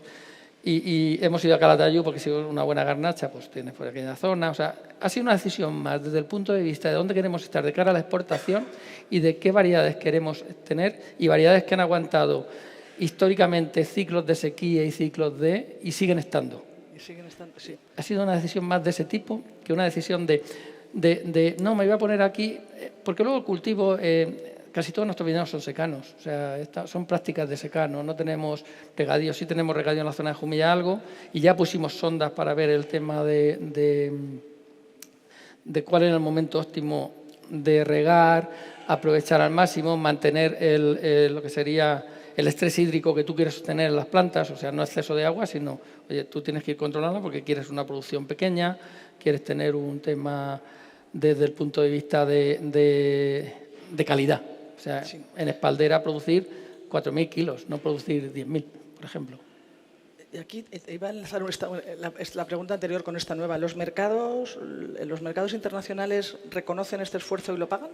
y hemos ido a Calatayud porque si una buena garnacha, pues tienes por aquella zona. O sea, ha sido una decisión más desde el punto de vista de dónde queremos estar de cara a la exportación y de qué variedades queremos tener y variedades que han aguantado históricamente ciclos de sequía y ciclos y siguen estando. Y siguen estando, sí. Ha sido una decisión más de ese tipo que una decisión de no, me voy a poner aquí, porque luego el cultivo, casi todos nuestros viñedos son secanos, o sea, son prácticas de secano, no tenemos regadío, sí tenemos regadío en la zona de Jumilla algo, y ya pusimos sondas para ver el tema de cuál era el momento óptimo de regar, aprovechar al máximo, mantener lo que sería el estrés hídrico que tú quieres tener en las plantas, o sea, no exceso de agua, sino, oye, tú tienes que ir controlando porque quieres una producción pequeña, quieres tener un tema desde el punto de vista de calidad. O sea, en espaldera producir 4.000 kilos, no producir 10.000, por ejemplo. Y aquí iba a enlazar la pregunta anterior con esta nueva. ¿Los mercados internacionales reconocen este esfuerzo y lo pagan?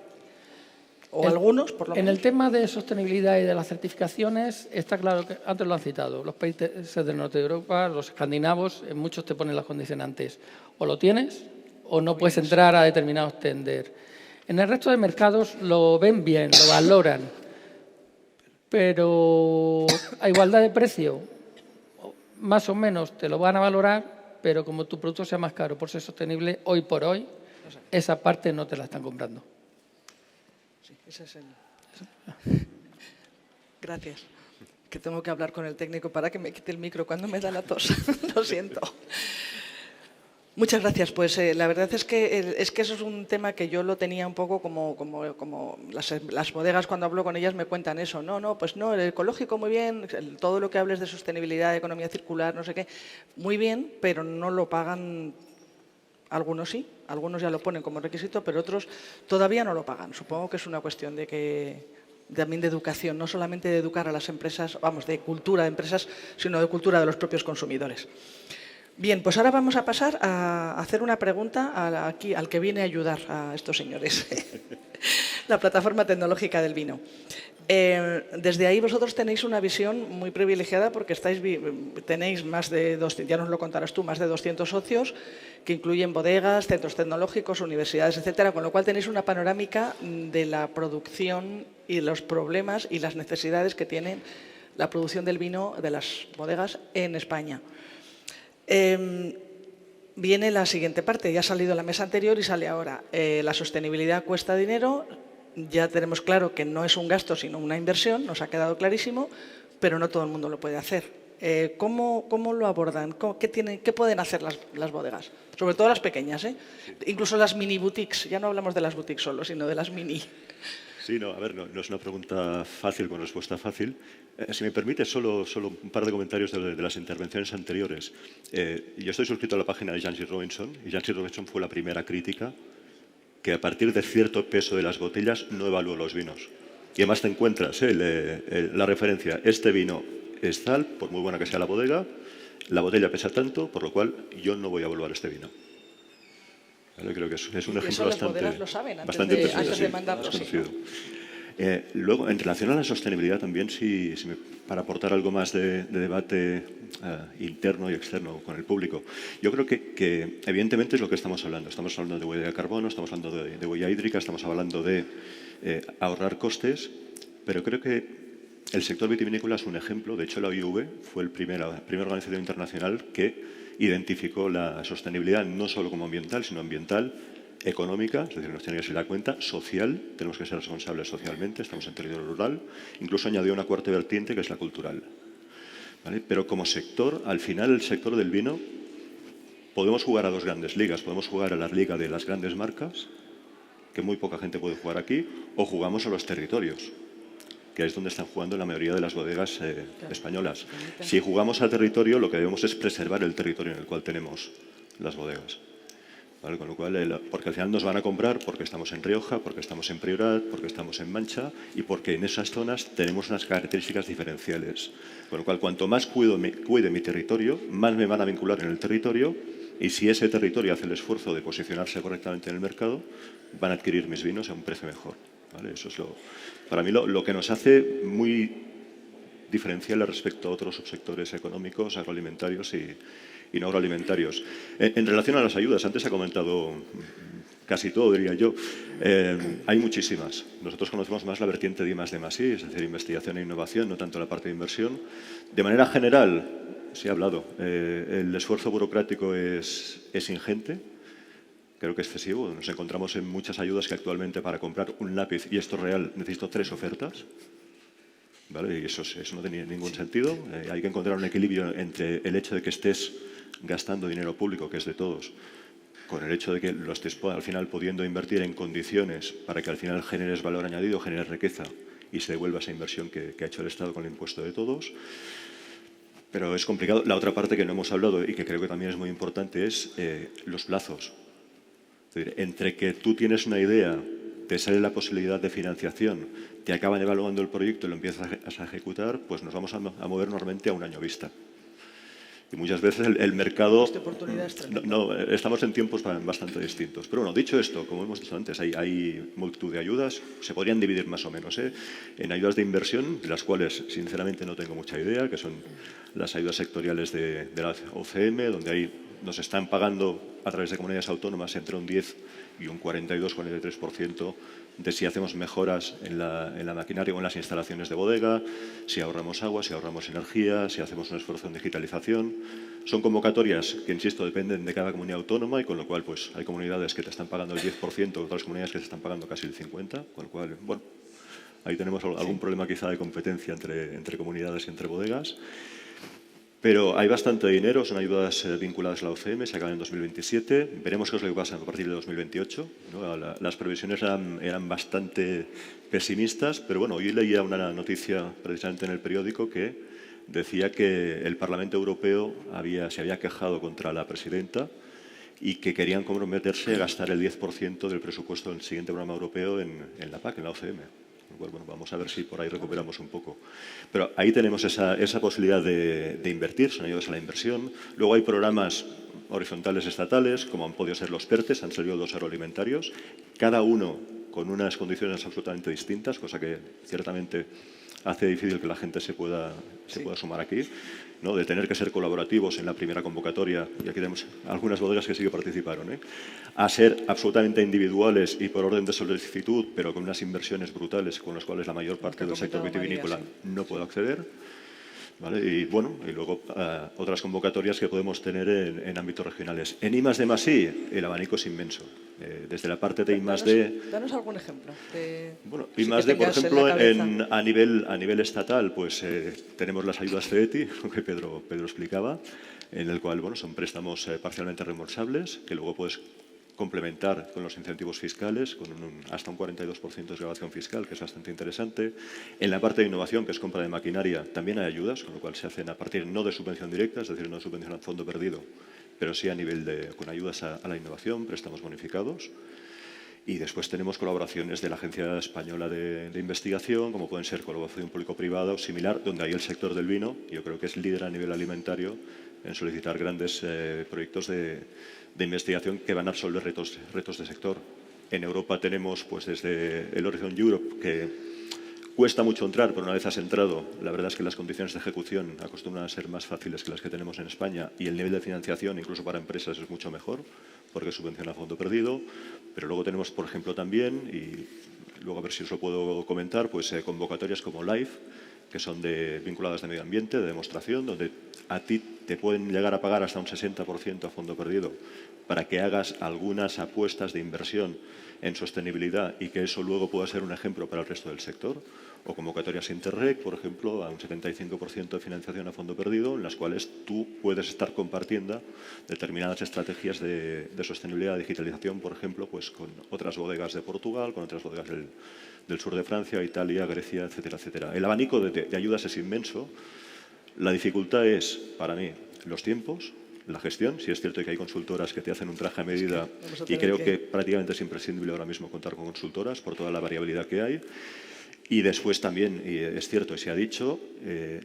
¿O algunos, por lo menos? En el tema de sostenibilidad y de las certificaciones, está claro que, antes lo han citado, los países del norte de Europa, los escandinavos, en muchos te ponen las condicionantes. O lo tienes o no puedes entrar a determinados tender. En el resto de mercados lo ven bien, lo valoran, pero a igualdad de precio, más o menos te lo van a valorar, pero como tu producto sea más caro por ser sostenible, hoy por hoy, esa parte no te la están comprando. Sí, ese es el... Gracias. Que tengo que hablar con el técnico para que me quite el micro cuando me da la tos. Lo siento. Muchas gracias. Pues la verdad es que eso es un tema que yo lo tenía un poco como las bodegas, cuando hablo con ellas me cuentan eso. No, pues no, el ecológico muy bien, todo lo que hables de sostenibilidad, de economía circular, no sé qué, muy bien, pero no lo pagan. Algunos sí, algunos ya lo ponen como requisito, pero otros todavía no lo pagan. Supongo que es una cuestión también de educación, no solamente de educar a las empresas, vamos, de cultura de empresas, sino de cultura de los propios consumidores. Bien, pues ahora vamos a pasar a hacer una pregunta aquí al que viene a ayudar a estos señores, la Plataforma Tecnológica del Vino. Desde ahí vosotros tenéis una visión muy privilegiada porque tenéis más de 200, ya nos lo contarás tú, más de 200 socios que incluyen bodegas, centros tecnológicos, universidades, etcétera, con lo cual tenéis una panorámica de la producción y los problemas y las necesidades que tiene la producción del vino de las bodegas en España. Viene la siguiente parte, ya ha salido la mesa anterior y sale ahora. La sostenibilidad cuesta dinero, ya tenemos claro que no es un gasto sino una inversión, nos ha quedado clarísimo, pero no todo el mundo lo puede hacer. ¿Cómo lo abordan? ¿Qué pueden hacer las bodegas? Sobre todo las pequeñas, incluso las mini boutiques, ya no hablamos de las boutiques solo, sino de las mini. Sí, no, a ver, no es una pregunta fácil con respuesta fácil. Si me permite, solo un par de comentarios de las intervenciones anteriores. Yo estoy suscrito a la página de Jancis Robinson, y Jancis Robinson fue la primera crítica que a partir de cierto peso de las botellas no evaluó los vinos. Y además te encuentras la referencia, este vino es tal, por muy buena que sea la botella pesa tanto, por lo cual yo no voy a evaluar este vino. ¿Vale? Creo que es un ejemplo bastante conocido. Luego, en relación a la sostenibilidad también, para aportar algo más de debate interno y externo con el público, yo creo que evidentemente es lo que estamos hablando. Estamos hablando de huella de carbono, estamos hablando de huella hídrica, estamos hablando de ahorrar costes, pero creo que el sector vitivinícola es un ejemplo. De hecho, la OIV fue la primera organización internacional que identificó la sostenibilidad no solo como ambiental, sino ambiental, económica, es decir, nos tiene que ser la cuenta, social, tenemos que ser responsables socialmente, estamos en territorio rural, incluso añadió una cuarta vertiente que es la cultural. ¿Vale? Pero como sector, al final el sector del vino, podemos jugar a dos grandes ligas, podemos jugar a la liga de las grandes marcas, que muy poca gente puede jugar aquí, o jugamos a los territorios, que es donde están jugando la mayoría de las bodegas españolas. Si jugamos al territorio, lo que debemos es preservar el territorio en el cual tenemos las bodegas. ¿Vale? Con lo cual, porque al final nos van a comprar porque estamos en Rioja, porque estamos en Priorat, porque estamos en Mancha y porque en esas zonas tenemos unas características diferenciales. Con lo cual, cuanto más cuide mi territorio, más me van a vincular en el territorio, y si ese territorio hace el esfuerzo de posicionarse correctamente en el mercado, van a adquirir mis vinos a un precio mejor. ¿Vale? Eso es para mí lo que nos hace muy diferencial respecto a otros subsectores económicos, agroalimentarios y no agroalimentarios. En relación a las ayudas, antes ha comentado casi todo, diría yo. Hay muchísimas. Nosotros conocemos más la vertiente de I+D+I, es decir, investigación e innovación, no tanto la parte de inversión. De manera general, sí he hablado, el esfuerzo burocrático es ingente. Creo que es excesivo. Nos encontramos en muchas ayudas que actualmente para comprar un lápiz, y esto es real, necesito 3 ofertas. ¿Vale? Y eso no tiene ningún sentido. Hay que encontrar un equilibrio entre el hecho de que estés gastando dinero público, que es de todos, con el hecho de que lo estés al final pudiendo invertir en condiciones para que al final generes valor añadido, generes riqueza y se devuelva esa inversión que ha hecho el Estado con el impuesto de todos. Pero es complicado. La otra parte que no hemos hablado y que creo que también es muy importante es los plazos. Es decir, entre que tú tienes una idea, te sale la posibilidad de financiación, te acaban evaluando el proyecto y lo empiezas a ejecutar, pues nos vamos a mover normalmente a un año vista. Y muchas veces el mercado... No, estamos en tiempos bastante distintos. Pero bueno, dicho esto, como hemos dicho antes, hay multitud de ayudas. Se podrían dividir más o menos en ayudas de inversión, de las cuales sinceramente no tengo mucha idea, que son las ayudas sectoriales de la OCM, donde ahí nos están pagando a través de comunidades autónomas entre un 10 y un 42-43% de si hacemos mejoras en la maquinaria o en las instalaciones de bodega, si ahorramos agua, si ahorramos energía, si hacemos un esfuerzo en digitalización. Son convocatorias que, insisto, dependen de cada comunidad autónoma y con lo cual pues, hay comunidades que te están pagando el 10%, otras comunidades que te están pagando casi el 50%, con lo cual, bueno, ahí tenemos algún problema quizá de competencia entre comunidades y entre bodegas. Pero hay bastante dinero, son ayudas vinculadas a la OCM, se acaban en 2027. Veremos qué es lo que pasa a partir de 2028. ¿no? Las previsiones eran bastante pesimistas, pero bueno, hoy leía una noticia precisamente en el periódico que decía que el Parlamento Europeo se había quejado contra la presidenta y que querían comprometerse a gastar el 10% del presupuesto del siguiente programa europeo en la PAC, en la OCM. Bueno, vamos a ver si por ahí recuperamos un poco. Pero ahí tenemos esa posibilidad de invertir, son ayudas a la inversión. Luego hay programas horizontales estatales, como han podido ser los PERTES, han salido 2 agroalimentarios, cada uno con unas condiciones absolutamente distintas, cosa que ciertamente hace difícil que la gente se pueda sumar aquí, ¿no? De tener que ser colaborativos en la primera convocatoria, y aquí tenemos algunas bodegas que sí que participaron, a ser absolutamente individuales y por orden de solicitud, pero con unas inversiones brutales con las cuales la mayor parte del sector vitivinícola no puede acceder. ¿Vale? Y bueno, y luego otras convocatorias que podemos tener en ámbitos regionales. En I+D+I, el abanico es inmenso. Desde la parte de I+D... Danos algún ejemplo. Bueno, I+D, por ejemplo, a nivel estatal, pues tenemos las ayudas CETI, que Pedro explicaba, en el cual bueno, son préstamos parcialmente reembolsables, que luego puedes complementar con los incentivos fiscales, con hasta un 42% de desgravación fiscal, que es bastante interesante. En la parte de innovación, que es compra de maquinaria, también hay ayudas, con lo cual se hacen a partir no de subvención directa, es decir, no de subvención a fondo perdido, pero sí a nivel con ayudas a la innovación, préstamos bonificados. Y después tenemos colaboraciones de la Agencia Española de Investigación, como pueden ser colaboración público-privada o similar, donde hay el sector del vino, yo creo que es líder a nivel alimentario en solicitar grandes proyectos de investigación que van a resolver retos de sector. En Europa tenemos pues, desde el Horizon Europe, que cuesta mucho entrar, pero una vez has entrado, la verdad es que las condiciones de ejecución acostumbran a ser más fáciles que las que tenemos en España y el nivel de financiación, incluso para empresas, es mucho mejor, porque subvenciona a fondo perdido. Pero luego tenemos, por ejemplo, también, y luego a ver si os lo puedo comentar, pues convocatorias como LIFE, que son vinculadas de medio ambiente, de demostración, donde a ti te pueden llegar a pagar hasta un 60% a fondo perdido para que hagas algunas apuestas de inversión en sostenibilidad y que eso luego pueda ser un ejemplo para el resto del sector. O convocatorias Interreg, por ejemplo, a un 75% de financiación a fondo perdido, en las cuales tú puedes estar compartiendo determinadas estrategias de sostenibilidad, digitalización, por ejemplo, pues con otras bodegas de Portugal, con otras bodegas del sur de Francia, Italia, Grecia, etcétera, etcétera. El abanico de ayudas es inmenso. La dificultad es, para mí, los tiempos, la gestión. Sí es cierto que hay consultoras que te hacen un traje a medida y creo que prácticamente es imprescindible ahora mismo contar con consultoras por toda la variabilidad que hay. Y después también, y es cierto y se ha dicho,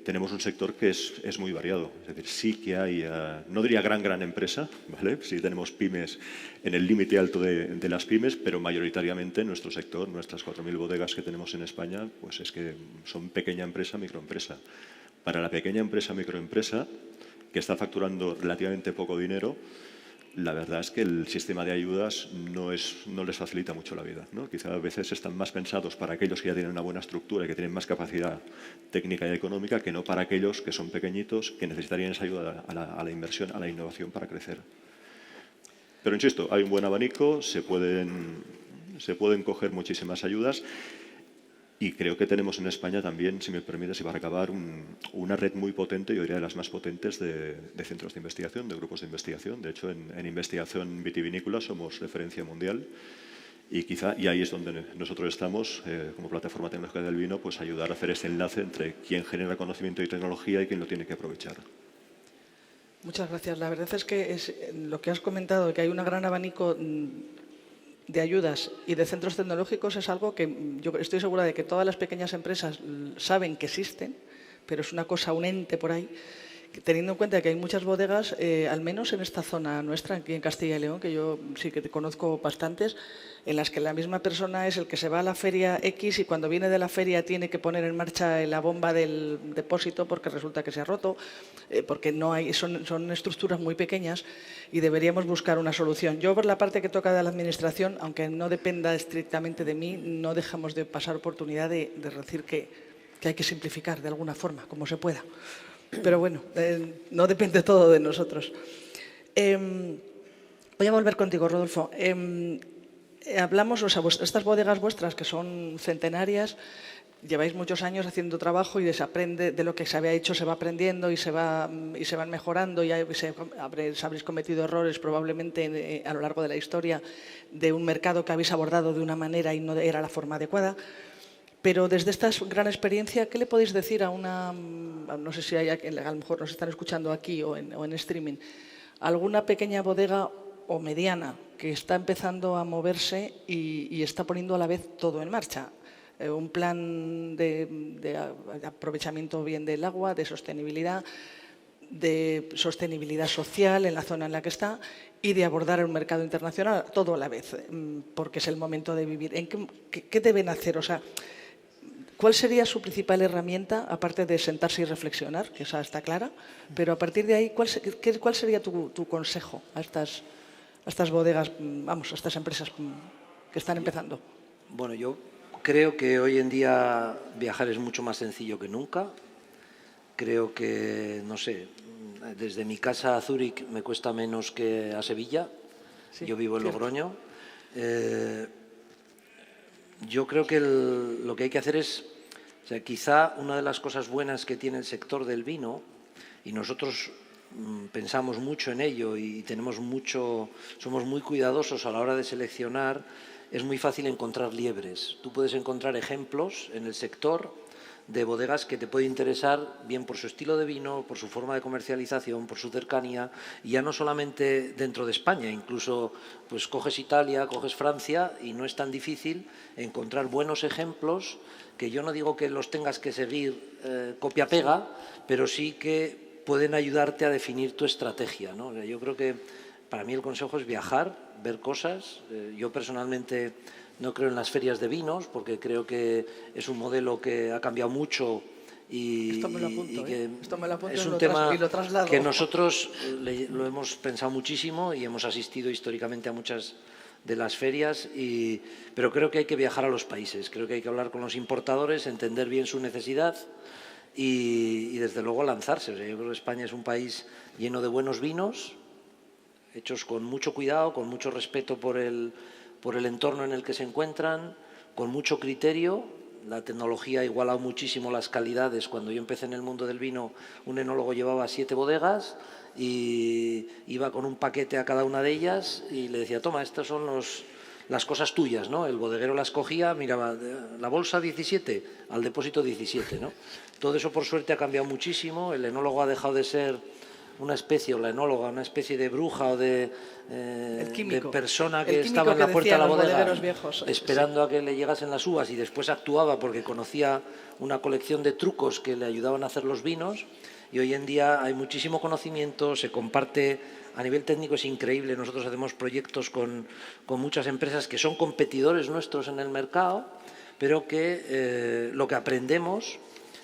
tenemos un sector que es muy variado. Es decir, sí que hay, no diría gran empresa, ¿vale? Sí tenemos pymes en el límite alto de las pymes, pero mayoritariamente en nuestro sector, nuestras 4.000 bodegas que tenemos en España, pues es que son pequeña empresa, microempresa. Para la pequeña empresa, microempresa, que está facturando relativamente poco dinero, la verdad es que el sistema de ayudas no les facilita mucho la vida, ¿no? Quizá a veces están más pensados para aquellos que ya tienen una buena estructura y que tienen más capacidad técnica y económica que no para aquellos que son pequeñitos, que necesitarían esa ayuda a la inversión, a la innovación para crecer. Pero insisto, hay un buen abanico, se pueden coger muchísimas ayudas. Y creo que tenemos en España también, si me permites, y para acabar, una red muy potente, yo diría de las más potentes de centros de investigación, de grupos de investigación. De hecho, en investigación vitivinícola somos referencia mundial Y quizá, y ahí es donde nosotros estamos, como plataforma tecnológica del vino, pues ayudar a hacer ese enlace entre quien genera conocimiento y tecnología y quien lo tiene que aprovechar. Muchas gracias. La verdad es que lo que has comentado, que hay un gran abanico de ayudas y de centros tecnológicos, es algo que yo estoy segura de que todas las pequeñas empresas saben que existen, pero es una cosa, un ente por ahí, teniendo en cuenta que hay muchas bodegas, al menos en esta zona nuestra, aquí en Castilla y León, que yo sí que conozco bastantes, en las que la misma persona es el que se va a la feria X y cuando viene de la feria tiene que poner en marcha la bomba del depósito porque resulta que se ha roto, porque no hay, son estructuras muy pequeñas y deberíamos buscar una solución. Yo, por la parte que toca de la administración, aunque no dependa estrictamente de mí, no dejamos de pasar oportunidad de decir que hay que simplificar de alguna forma, como se pueda. Pero bueno, no depende todo de nosotros. Voy a volver contigo, Rodolfo. Hablamos, o sea, estas bodegas vuestras, que son centenarias, lleváis muchos años haciendo trabajo y se aprende de lo que se había hecho, se va aprendiendo y se van mejorando y habréis cometido errores probablemente a lo largo de la historia de un mercado que habéis abordado de una manera y no era la forma adecuada. Pero desde esta gran experiencia, ¿qué le podéis decir a una, no sé si hay, a lo mejor nos están escuchando aquí o en streaming, alguna pequeña bodega o mediana que está empezando a moverse y está poniendo a la vez todo en marcha? Un plan de aprovechamiento bien del agua, de sostenibilidad social en la zona en la que está y de abordar el mercado internacional, todo a la vez, porque es el momento de vivir. ¿Qué deben hacer? O sea, ¿cuál sería su principal herramienta, aparte de sentarse y reflexionar, que esa está clara? Pero a partir de ahí, ¿cuál sería tu consejo a estas bodegas, vamos, a estas empresas que están empezando? Bueno, yo creo que hoy en día viajar es mucho más sencillo que nunca. Creo que, no sé, desde mi casa a Zúrich me cuesta menos que a Sevilla. Sí, yo vivo en Logroño. Yo creo que lo que hay que hacer es, o sea, quizá una de las cosas buenas que tiene el sector del vino, y nosotros pensamos mucho en ello y somos muy cuidadosos a la hora de seleccionar, es muy fácil encontrar liebres. Tú puedes encontrar ejemplos en el sector de bodegas que te puede interesar bien por su estilo de vino, por su forma de comercialización, por su cercanía, y ya no solamente dentro de España, incluso pues coges Italia, coges Francia y no es tan difícil encontrar buenos ejemplos que yo no digo que los tengas que seguir copia-pega, pero sí que pueden ayudarte a definir tu estrategia, ¿no? Yo creo que para mí el consejo es viajar, ver cosas. Yo personalmente no creo en las ferias de vinos porque creo que es un modelo que ha cambiado mucho y que es un tema que nosotros lo hemos pensado muchísimo y hemos asistido históricamente a muchas de las ferias, pero creo que hay que viajar a los países, creo que hay que hablar con los importadores, entender bien su necesidad y desde luego lanzarse. O sea, yo creo que España es un país lleno de buenos vinos, hechos con mucho cuidado, con mucho respeto por el entorno en el que se encuentran, con mucho criterio. La tecnología ha igualado muchísimo las calidades. Cuando yo empecé en el mundo del vino, un enólogo llevaba 7 bodegas y iba con un paquete a cada una de ellas y le decía, toma, estas son las cosas tuyas, ¿no? El bodeguero las cogía, miraba, la bolsa 17, al depósito 17, ¿no? Todo eso, por suerte, ha cambiado muchísimo. El enólogo ha dejado de ser una especie, o la enóloga, una especie de bruja o de persona que estaba en la puerta de la bodega esperando a que le llegasen las uvas y después actuaba porque conocía una colección de trucos que le ayudaban a hacer los vinos. Y hoy en día hay muchísimo conocimiento, se comparte a nivel técnico, es increíble. Nosotros hacemos proyectos con muchas empresas que son competidores nuestros en el mercado, pero que lo que aprendemos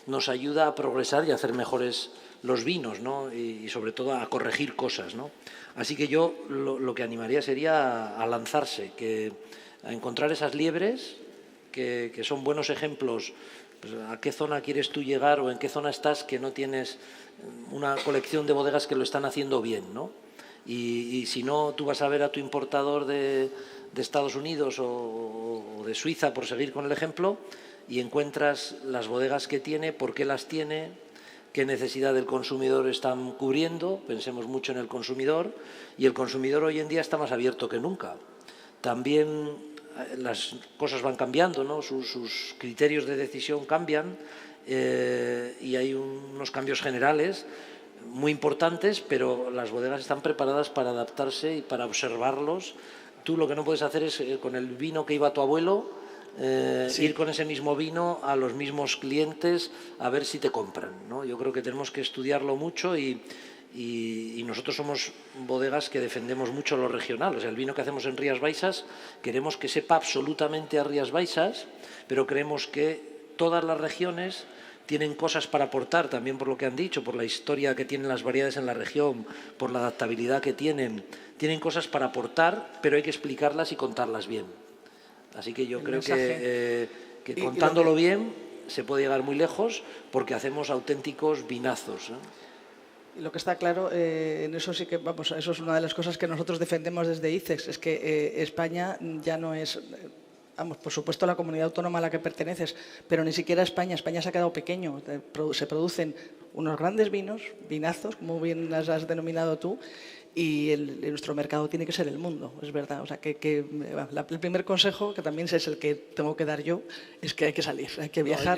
nos ayuda a progresar y a hacer mejores los vinos, ¿no? Y sobre todo a corregir cosas, ¿no? Así que yo lo que animaría sería a lanzarse, a encontrar esas liebres que son buenos ejemplos. Pues, ¿a qué zona quieres tú llegar o en qué zona estás que no tienes una colección de bodegas que lo están haciendo bien, ¿no? Y si no, tú vas a ver a tu importador de Estados Unidos o de Suiza, por seguir con el ejemplo, y encuentras las bodegas que tiene, por qué las tiene, qué necesidad del consumidor están cubriendo. Pensemos mucho en el consumidor, y el consumidor hoy en día está más abierto que nunca. También las cosas van cambiando, ¿no? Sus criterios de decisión cambian y hay unos cambios generales muy importantes, pero las bodegas están preparadas para adaptarse y para observarlos. Tú lo que no puedes hacer es, con el vino que iba tu abuelo, ir con ese mismo vino a los mismos clientes a ver si te compran, ¿no? Yo creo que tenemos que estudiarlo mucho y nosotros somos bodegas que defendemos mucho lo regional. O sea, el vino que hacemos en Rías Baixas queremos que sepa absolutamente a Rías Baixas, pero creemos que todas las regiones tienen cosas para aportar, también por lo que han dicho, por la historia que tienen las variedades en la región, por la adaptabilidad que tienen cosas para aportar, pero hay que explicarlas y contarlas bien. Así que yo creo que contándolo bien se puede llegar muy lejos, porque hacemos auténticos vinazos, ¿eh? Lo que está claro, en eso sí que, vamos, eso es una de las cosas que nosotros defendemos desde ICEX, es que España ya no es, vamos, por supuesto la comunidad autónoma a la que perteneces, pero ni siquiera España se ha quedado pequeño. Se producen unos grandes vinos, vinazos, como bien las has denominado tú, y nuestro mercado tiene que ser el mundo, es verdad. O sea, el primer consejo, que también es el que tengo que dar yo, es que hay que salir, hay que viajar.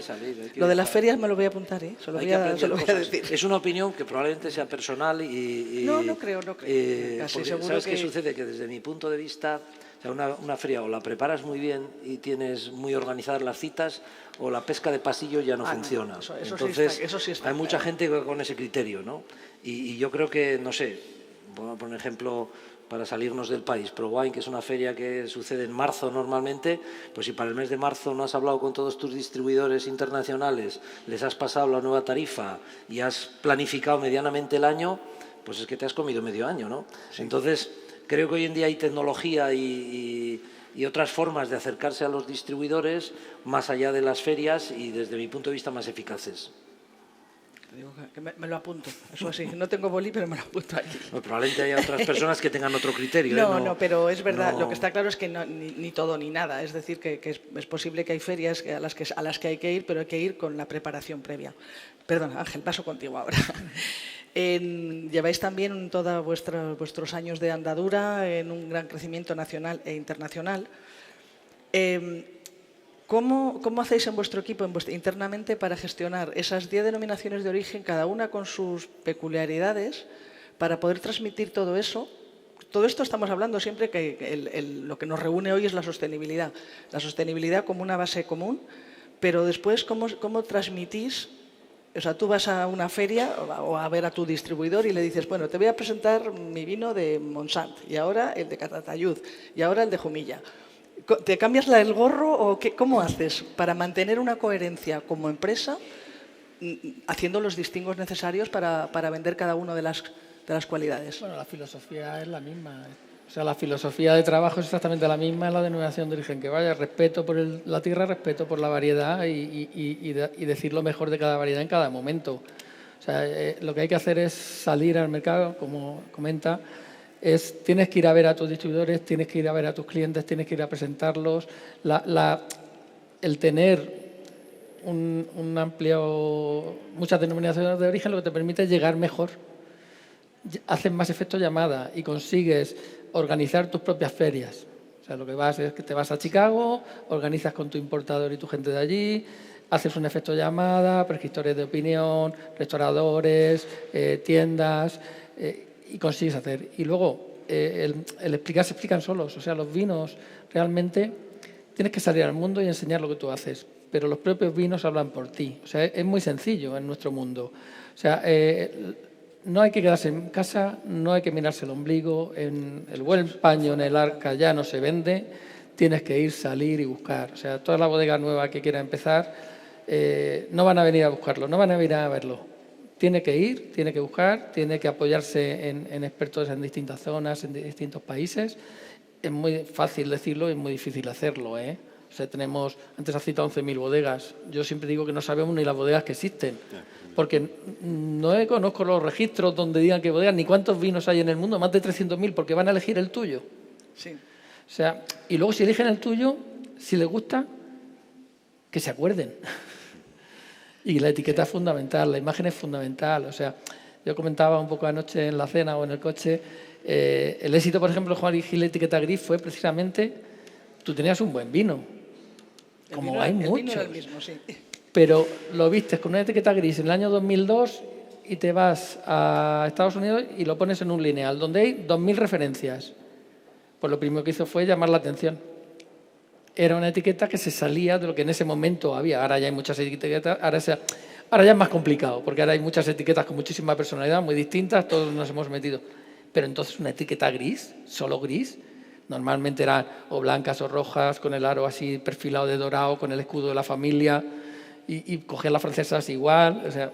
Lo de las ferias me lo voy a apuntar, ¿eh? Se lo voy a decir. Es una opinión que probablemente sea personal No creo. Casi seguro. ¿Sabes qué sucede? Que desde mi punto de vista, o sea, una feria o la preparas muy bien y tienes muy organizadas las citas, o la pesca de pasillo ya no funciona. Entonces, eso sí está hay mucha gente con ese criterio, ¿no? Y yo creo que, no sé, por ejemplo, para salirnos del país, ProWine, que es una feria que sucede en marzo normalmente, pues si para el mes de marzo no has hablado con todos tus distribuidores internacionales, les has pasado la nueva tarifa y has planificado medianamente el año, pues es que te has comido medio año, ¿no? Sí. Entonces, creo que hoy en día hay tecnología y otras formas de acercarse a los distribuidores más allá de las ferias y, desde mi punto de vista, más eficaces. Digo que me lo apunto, eso sí, no tengo boli, pero me lo apunto aquí. Pues probablemente haya otras personas que tengan otro criterio. No, pero es verdad, lo que está claro es que ni todo ni nada, es decir, que es posible que hay ferias a las que hay que ir, pero hay que ir con la preparación previa. Perdón, Ángel, paso contigo ahora. Lleváis también todos vuestros años de andadura en un gran crecimiento nacional e internacional. ¿Cómo hacéis en vuestro equipo, internamente, para gestionar esas 10 denominaciones de origen, cada una con sus peculiaridades, para poder transmitir todo eso? Todo esto estamos hablando siempre que lo que nos reúne hoy es la sostenibilidad. La sostenibilidad como una base común, pero después, ¿cómo transmitís? O sea, tú vas a una feria o a ver a tu distribuidor y le dices, bueno, te voy a presentar mi vino de Montsant, y ahora el de Calatayud, y ahora el de Jumilla. ¿Te cambias el gorro o cómo haces para mantener una coherencia como empresa, haciendo los distingos necesarios para vender cada una de las cualidades? Bueno, la filosofía es la misma. O sea, la filosofía de trabajo es exactamente la misma en la denominación de origen que vaya. Respeto por la tierra, respeto por la variedad y decir lo mejor de cada variedad en cada momento. O sea, lo que hay que hacer es salir al mercado, como comenta. Tienes que ir a ver a tus distribuidores, tienes que ir a ver a tus clientes, tienes que ir a presentarlos. El tener muchas denominaciones de origen lo que te permite es llegar mejor. Haces más efecto llamada y consigues organizar tus propias ferias. O sea, lo que vas es que te vas a Chicago, organizas con tu importador y tu gente de allí, haces un efecto llamada, prescriptores de opinión, restauradores, tiendas, y consigues hacer. Y luego, el explicar se explican solos. O sea, los vinos realmente tienes que salir al mundo y enseñar lo que tú haces, pero los propios vinos hablan por ti. O sea, es muy sencillo en nuestro mundo. O sea, no hay que quedarse en casa, no hay que mirarse el ombligo, el buen paño en el arca ya no se vende, tienes que ir, salir y buscar. O sea, toda la bodega nueva que quiera empezar no van a venir a buscarlo, no van a venir a verlo. Tiene que ir, tiene que buscar, tiene que apoyarse en expertos en distintas zonas, en distintos países. Es muy fácil decirlo y es muy difícil hacerlo, ¿eh? O sea, antes has citado 11.000 bodegas. Yo siempre digo que no sabemos ni las bodegas que existen, porque no conozco los registros donde digan qué bodegas, ni cuántos vinos hay en el mundo, más de 300.000, porque van a elegir el tuyo. Sí. O sea, y luego si eligen el tuyo, si les gusta, que se acuerden. Y la etiqueta es fundamental, la imagen es fundamental. O sea, yo comentaba un poco anoche en la cena o en el coche, el éxito, por ejemplo, de Juan Gil Etiqueta Gris fue precisamente tú tenías un buen vino, como hay muchos. El vino era el mismo, sí. Pero lo vistes con una etiqueta gris en el año 2002 y te vas a Estados Unidos y lo pones en un lineal, donde hay 2.000 referencias. Pues lo primero que hizo fue llamar la atención. Era una etiqueta que se salía de lo que en ese momento había. Ahora ya hay muchas etiquetas, ahora ya es más complicado, porque ahora hay muchas etiquetas con muchísima personalidad, muy distintas, todos nos hemos metido. Pero entonces una etiqueta gris, solo gris, normalmente eran o blancas o rojas, con el aro así perfilado de dorado, con el escudo de la familia, y cogían las francesas igual. O sea,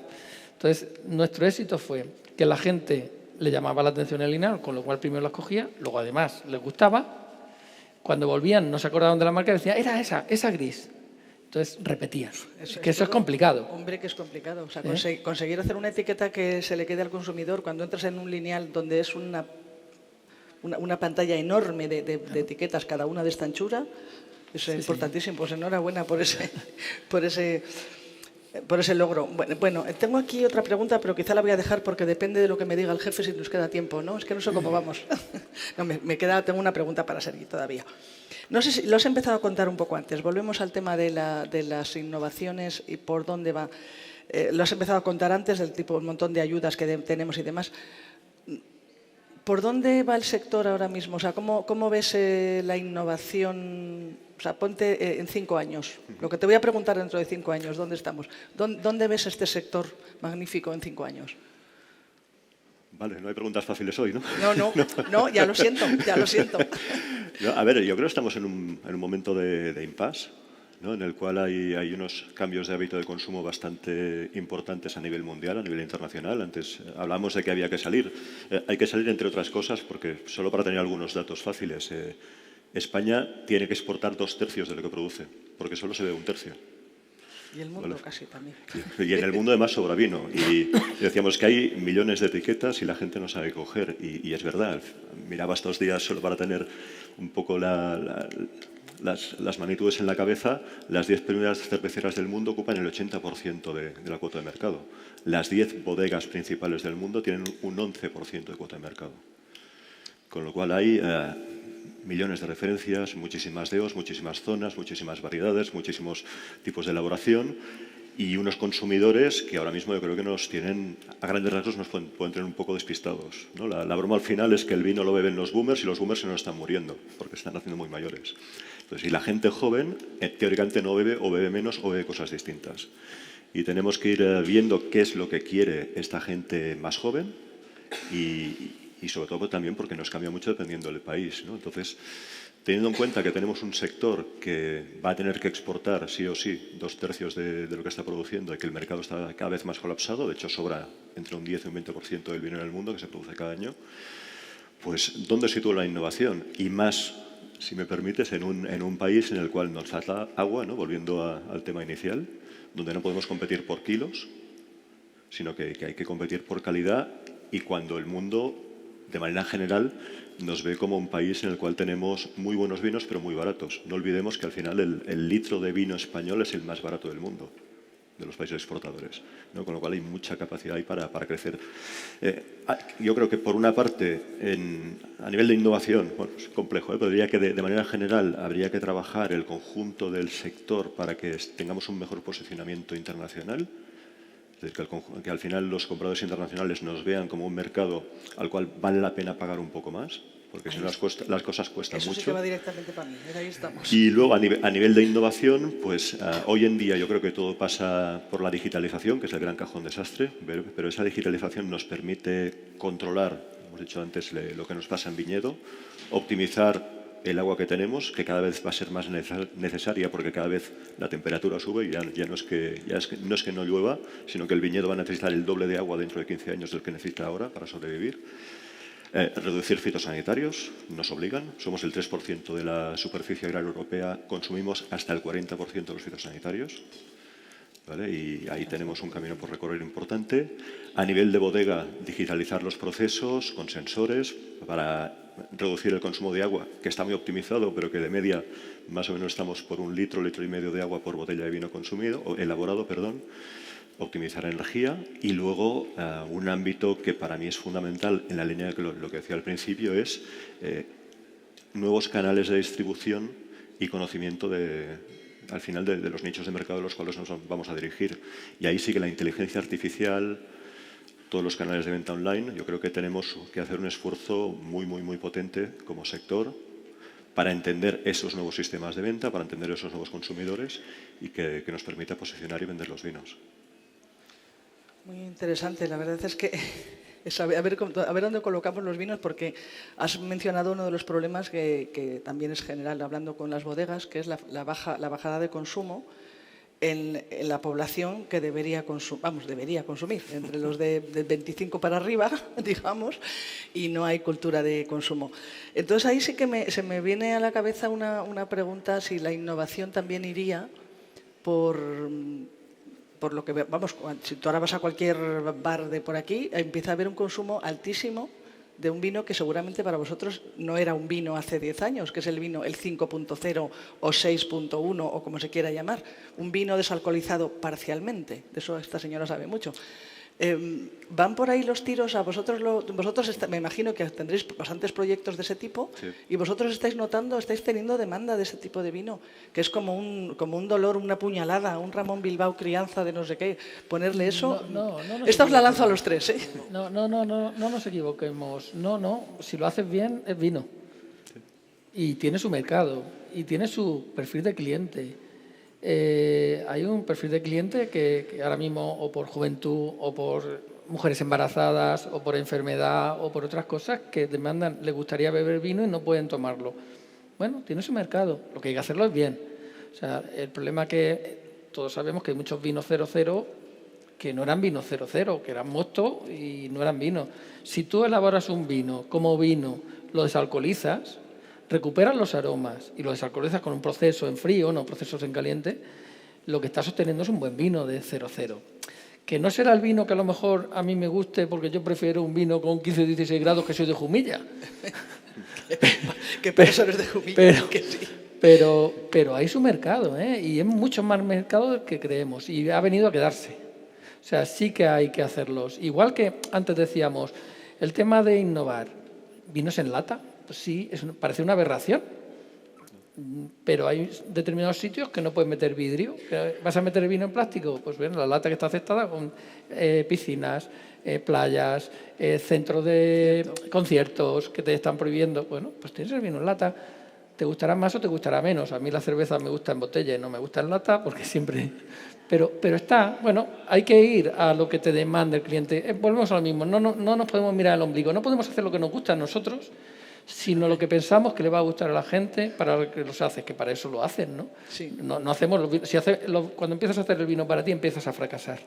entonces, nuestro éxito fue que la gente le llamaba la atención el lineal, con lo cual primero las cogía, luego además les gustaba. Cuando volvían no se acordaban de la marca y decían, era esa gris. Entonces repetían. Eso es complicado. Hombre, que es complicado. O sea, conseguir hacer una etiqueta que se le quede al consumidor cuando entras en un lineal donde es una pantalla enorme de etiquetas, cada una de esta anchura, es importantísimo. Pues enhorabuena por ese logro. Bueno, tengo aquí otra pregunta, pero quizá la voy a dejar porque depende de lo que me diga el jefe si nos queda tiempo, ¿no? Es que no sé cómo vamos. No, tengo una pregunta para Sergi todavía. No sé si lo has empezado a contar un poco antes. Volvemos al tema de las innovaciones y por dónde va. Lo has empezado a contar antes, del tipo, un montón de ayudas que tenemos y demás. ¿Por dónde va el sector ahora mismo? O sea, ¿cómo ves la innovación? O sea, ponte en 5 años. Lo que te voy a preguntar dentro de 5 años, ¿dónde estamos? ¿Dónde ves este sector magnífico en 5 años? Vale, no hay preguntas fáciles hoy, ¿no? No, ya lo siento. No, a ver, yo creo que estamos en un momento de impasse, ¿no? En el cual hay unos cambios de hábito de consumo bastante importantes a nivel mundial, a nivel internacional. Antes hablamos de que había que salir. Hay que salir, entre otras cosas, porque solo para tener algunos datos fáciles, España tiene que exportar 2/3 de lo que produce, porque solo se ve 1/3. Y el mundo casi también. Y en el mundo además sobra vino. Y decíamos que hay millones de etiquetas y la gente no sabe coger. Y es verdad. Miraba estos días solo para tener un poco las magnitudes en la cabeza. Las 10 primeras cerveceras del mundo ocupan el 80% de la cuota de mercado. Las 10 bodegas principales del mundo tienen un 11% de cuota de mercado. Con lo cual hay millones de referencias, muchísimas DEOs, muchísimas zonas, muchísimas variedades, muchísimos tipos de elaboración y unos consumidores que ahora mismo yo creo que nos tienen, a grandes rasgos, nos pueden tener un poco despistados, ¿no? La broma al final es que el vino lo beben los boomers y los boomers se nos están muriendo porque están haciendo muy mayores. Entonces, y la gente joven, teóricamente no bebe o bebe menos o bebe cosas distintas. Y tenemos que ir viendo qué es lo que quiere esta gente más joven y sobre todo también porque nos cambia mucho dependiendo del país, ¿no? Entonces, teniendo en cuenta que tenemos un sector que va a tener que exportar sí o sí 2/3 de lo que está produciendo y que el mercado está cada vez más colapsado, de hecho sobra entre un 10 y un 20% del vino en el mundo que se produce cada año, pues ¿dónde sitúa la innovación? Y más, si me permites, en un país en el cual nos falta agua, ¿no? Volviendo al tema inicial, donde no podemos competir por kilos, sino que hay que competir por calidad y cuando el mundo, de manera general, nos ve como un país en el cual tenemos muy buenos vinos, pero muy baratos. No olvidemos que al final el litro de vino español es el más barato del mundo, de los países exportadores, ¿no? Con lo cual hay mucha capacidad ahí para crecer. Yo creo que, por una parte, a nivel de innovación, bueno, es complejo, pero diría que de manera general habría que trabajar el conjunto del sector para que tengamos un mejor posicionamiento internacional. Es decir, que al final los compradores internacionales nos vean como un mercado al cual vale la pena pagar un poco más, porque si no las cosas cuestan mucho. Eso sí que va directamente para mí, ahí estamos. Y luego, a nivel de innovación, pues hoy en día yo creo que todo pasa por la digitalización, que es el gran cajón desastre, pero esa digitalización nos permite controlar, hemos dicho antes, lo que nos pasa en viñedo, optimizar el agua que tenemos, que cada vez va a ser más necesaria porque cada vez la temperatura sube y ya no es que no llueva, sino que el viñedo va a necesitar el doble de agua dentro de 15 años del que necesita ahora para sobrevivir. Reducir fitosanitarios nos obligan. Somos el 3% de la superficie agraria europea, consumimos hasta el 40% de los fitosanitarios. ¿Vale? Y ahí tenemos un camino por recorrer importante. A nivel de bodega, digitalizar los procesos con sensores para reducir el consumo de agua, que está muy optimizado, pero que de media más o menos estamos por 1 litro, litro y medio de agua por botella de vino consumido, o elaborado, perdón. Optimizar energía y luego un ámbito que para mí es fundamental en la línea de lo que decía al principio es nuevos canales de distribución y conocimiento al final de los nichos de mercado a los cuales nos vamos a dirigir. Y ahí sí que la inteligencia artificial, todos los canales de venta online, yo creo que tenemos que hacer un esfuerzo muy, muy, muy potente como sector para entender esos nuevos sistemas de venta, para entender esos nuevos consumidores y que nos permita posicionar y vender los vinos. Muy interesante. La verdad es que a ver dónde colocamos los vinos, porque has mencionado uno de los problemas que también es general hablando con las bodegas, que es la bajada de consumo en la población que debería consumir, entre los de 25 para arriba, digamos, y no hay cultura de consumo. Entonces ahí sí que se me viene a la cabeza una pregunta, si la innovación también iría por lo que vamos, si tú ahora vas a cualquier bar de por aquí, empieza a haber un consumo altísimo de un vino que seguramente para vosotros no era un vino hace 10 años, que es el vino el 5.0 o 6.1 o como se quiera llamar, un vino desalcoholizado parcialmente. De eso esta señora sabe mucho. ¿Van por ahí los tiros? A vosotros me imagino que tendréis bastantes proyectos de ese tipo, sí. Y vosotros estáis teniendo demanda de ese tipo de vino, que es como un dolor, una puñalada, un Ramón Bilbao crianza de no sé qué. Ponerle eso... Esta os la lanzo a los tres, ¿eh? No nos equivoquemos. No, si lo haces bien, es vino. Y tiene su mercado, y tiene su perfil de cliente. Hay un perfil de cliente que ahora mismo, o por juventud, o por mujeres embarazadas, o por enfermedad, o por otras cosas, que les gustaría beber vino y no pueden tomarlo. Bueno, tiene su mercado. Lo que hay que hacerlo es bien. O sea, el problema que todos sabemos que hay muchos vinos 00 que no eran vinos 00, que eran mosto y no eran vino. Si tú elaboras un vino como vino, lo desalcoholizas, recuperas los aromas y lo desalcoholizas con un proceso en frío, no procesos en caliente, lo que estás obteniendo es un buen vino de 00. Que no será el vino que a lo mejor a mí me guste, porque yo prefiero un vino con 15 o 16 grados que soy de Jumilla. Que eso eres de Jumilla. Pero hay su mercado, ¿eh? Y es mucho más mercado del que creemos y ha venido a quedarse. O sea, sí que hay que hacerlos. Igual que antes decíamos, el tema de innovar, vinos en lata. Sí, parece una aberración, pero hay determinados sitios que no puedes meter vidrio. ¿Vas a meter vino en plástico? Pues bien, la lata que está aceptada con piscinas, playas, centros de conciertos que te están prohibiendo. Bueno, pues tienes el vino en lata. ¿Te gustará más o te gustará menos? A mí la cerveza me gusta en botella y no me gusta en lata porque siempre... Pero está, bueno, hay que ir a lo que te demanda el cliente. Volvemos a lo mismo, no nos podemos mirar el ombligo, no podemos hacer lo que nos gusta a nosotros, sino lo que pensamos que le va a gustar a la gente para lo que los hace, que para eso lo hacen, ¿no? Sí. No hacemos cuando empiezas a hacer el vino para ti, empiezas a fracasar.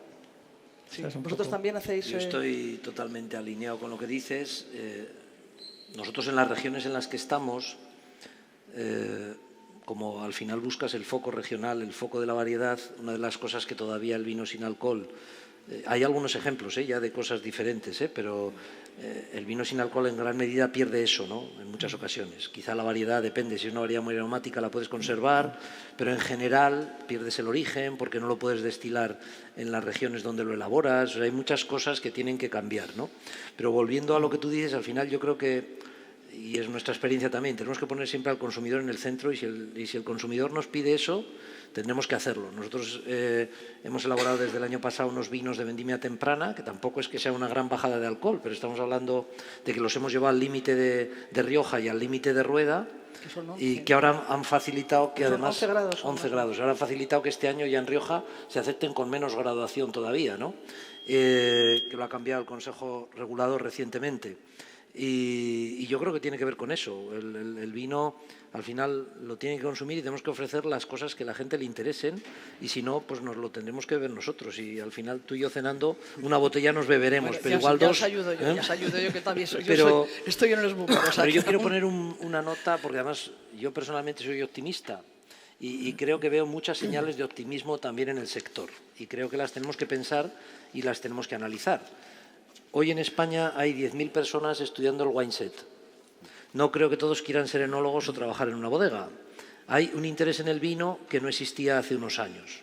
Sí. O sea, ¿vosotros también hacéis...? Yo estoy totalmente alineado con lo que dices. Nosotros en las regiones en las que estamos, como al final buscas el foco regional, el foco de la variedad, una de las cosas que todavía el vino sin alcohol... hay algunos ejemplos ya de cosas diferentes, pero el vino sin alcohol en gran medida pierde eso, ¿no? En muchas ocasiones. Quizá la variedad depende, si es una variedad muy aromática la puedes conservar, pero en general pierdes el origen porque no lo puedes destilar en las regiones donde lo elaboras. O sea, hay muchas cosas que tienen que cambiar, ¿no? Pero volviendo a lo que tú dices, al final yo creo que, y es nuestra experiencia también, tenemos que poner siempre al consumidor en el centro y si el consumidor nos pide eso, tendremos que hacerlo. Nosotros hemos elaborado desde el año pasado unos vinos de vendimia temprana, que tampoco es que sea una gran bajada de alcohol, pero estamos hablando de que los hemos llevado al límite de Rioja y al límite de Rueda, y que ahora han facilitado que además... 11 grados. Ahora han facilitado que este año ya en Rioja se acepten con menos graduación todavía, ¿no? Que lo ha cambiado el Consejo Regulador recientemente. Y yo creo que tiene que ver con eso. El vino al final lo tiene que consumir y tenemos que ofrecer las cosas que a la gente le interesen, y si no, pues nos lo tendremos que beber nosotros, y al final tú y yo cenando una botella nos beberemos, bueno, pero igual dos... Ya os ayudo yo que también soy, estoy en los bucos. Pero yo quiero poner una nota, porque además yo personalmente soy optimista y creo que veo muchas señales de optimismo también en el sector, y creo que las tenemos que pensar y las tenemos que analizar. Hoy en España hay 10.000 personas estudiando el Wineset. No creo que todos quieran ser enólogos o trabajar en una bodega. Hay un interés en el vino que no existía hace unos años.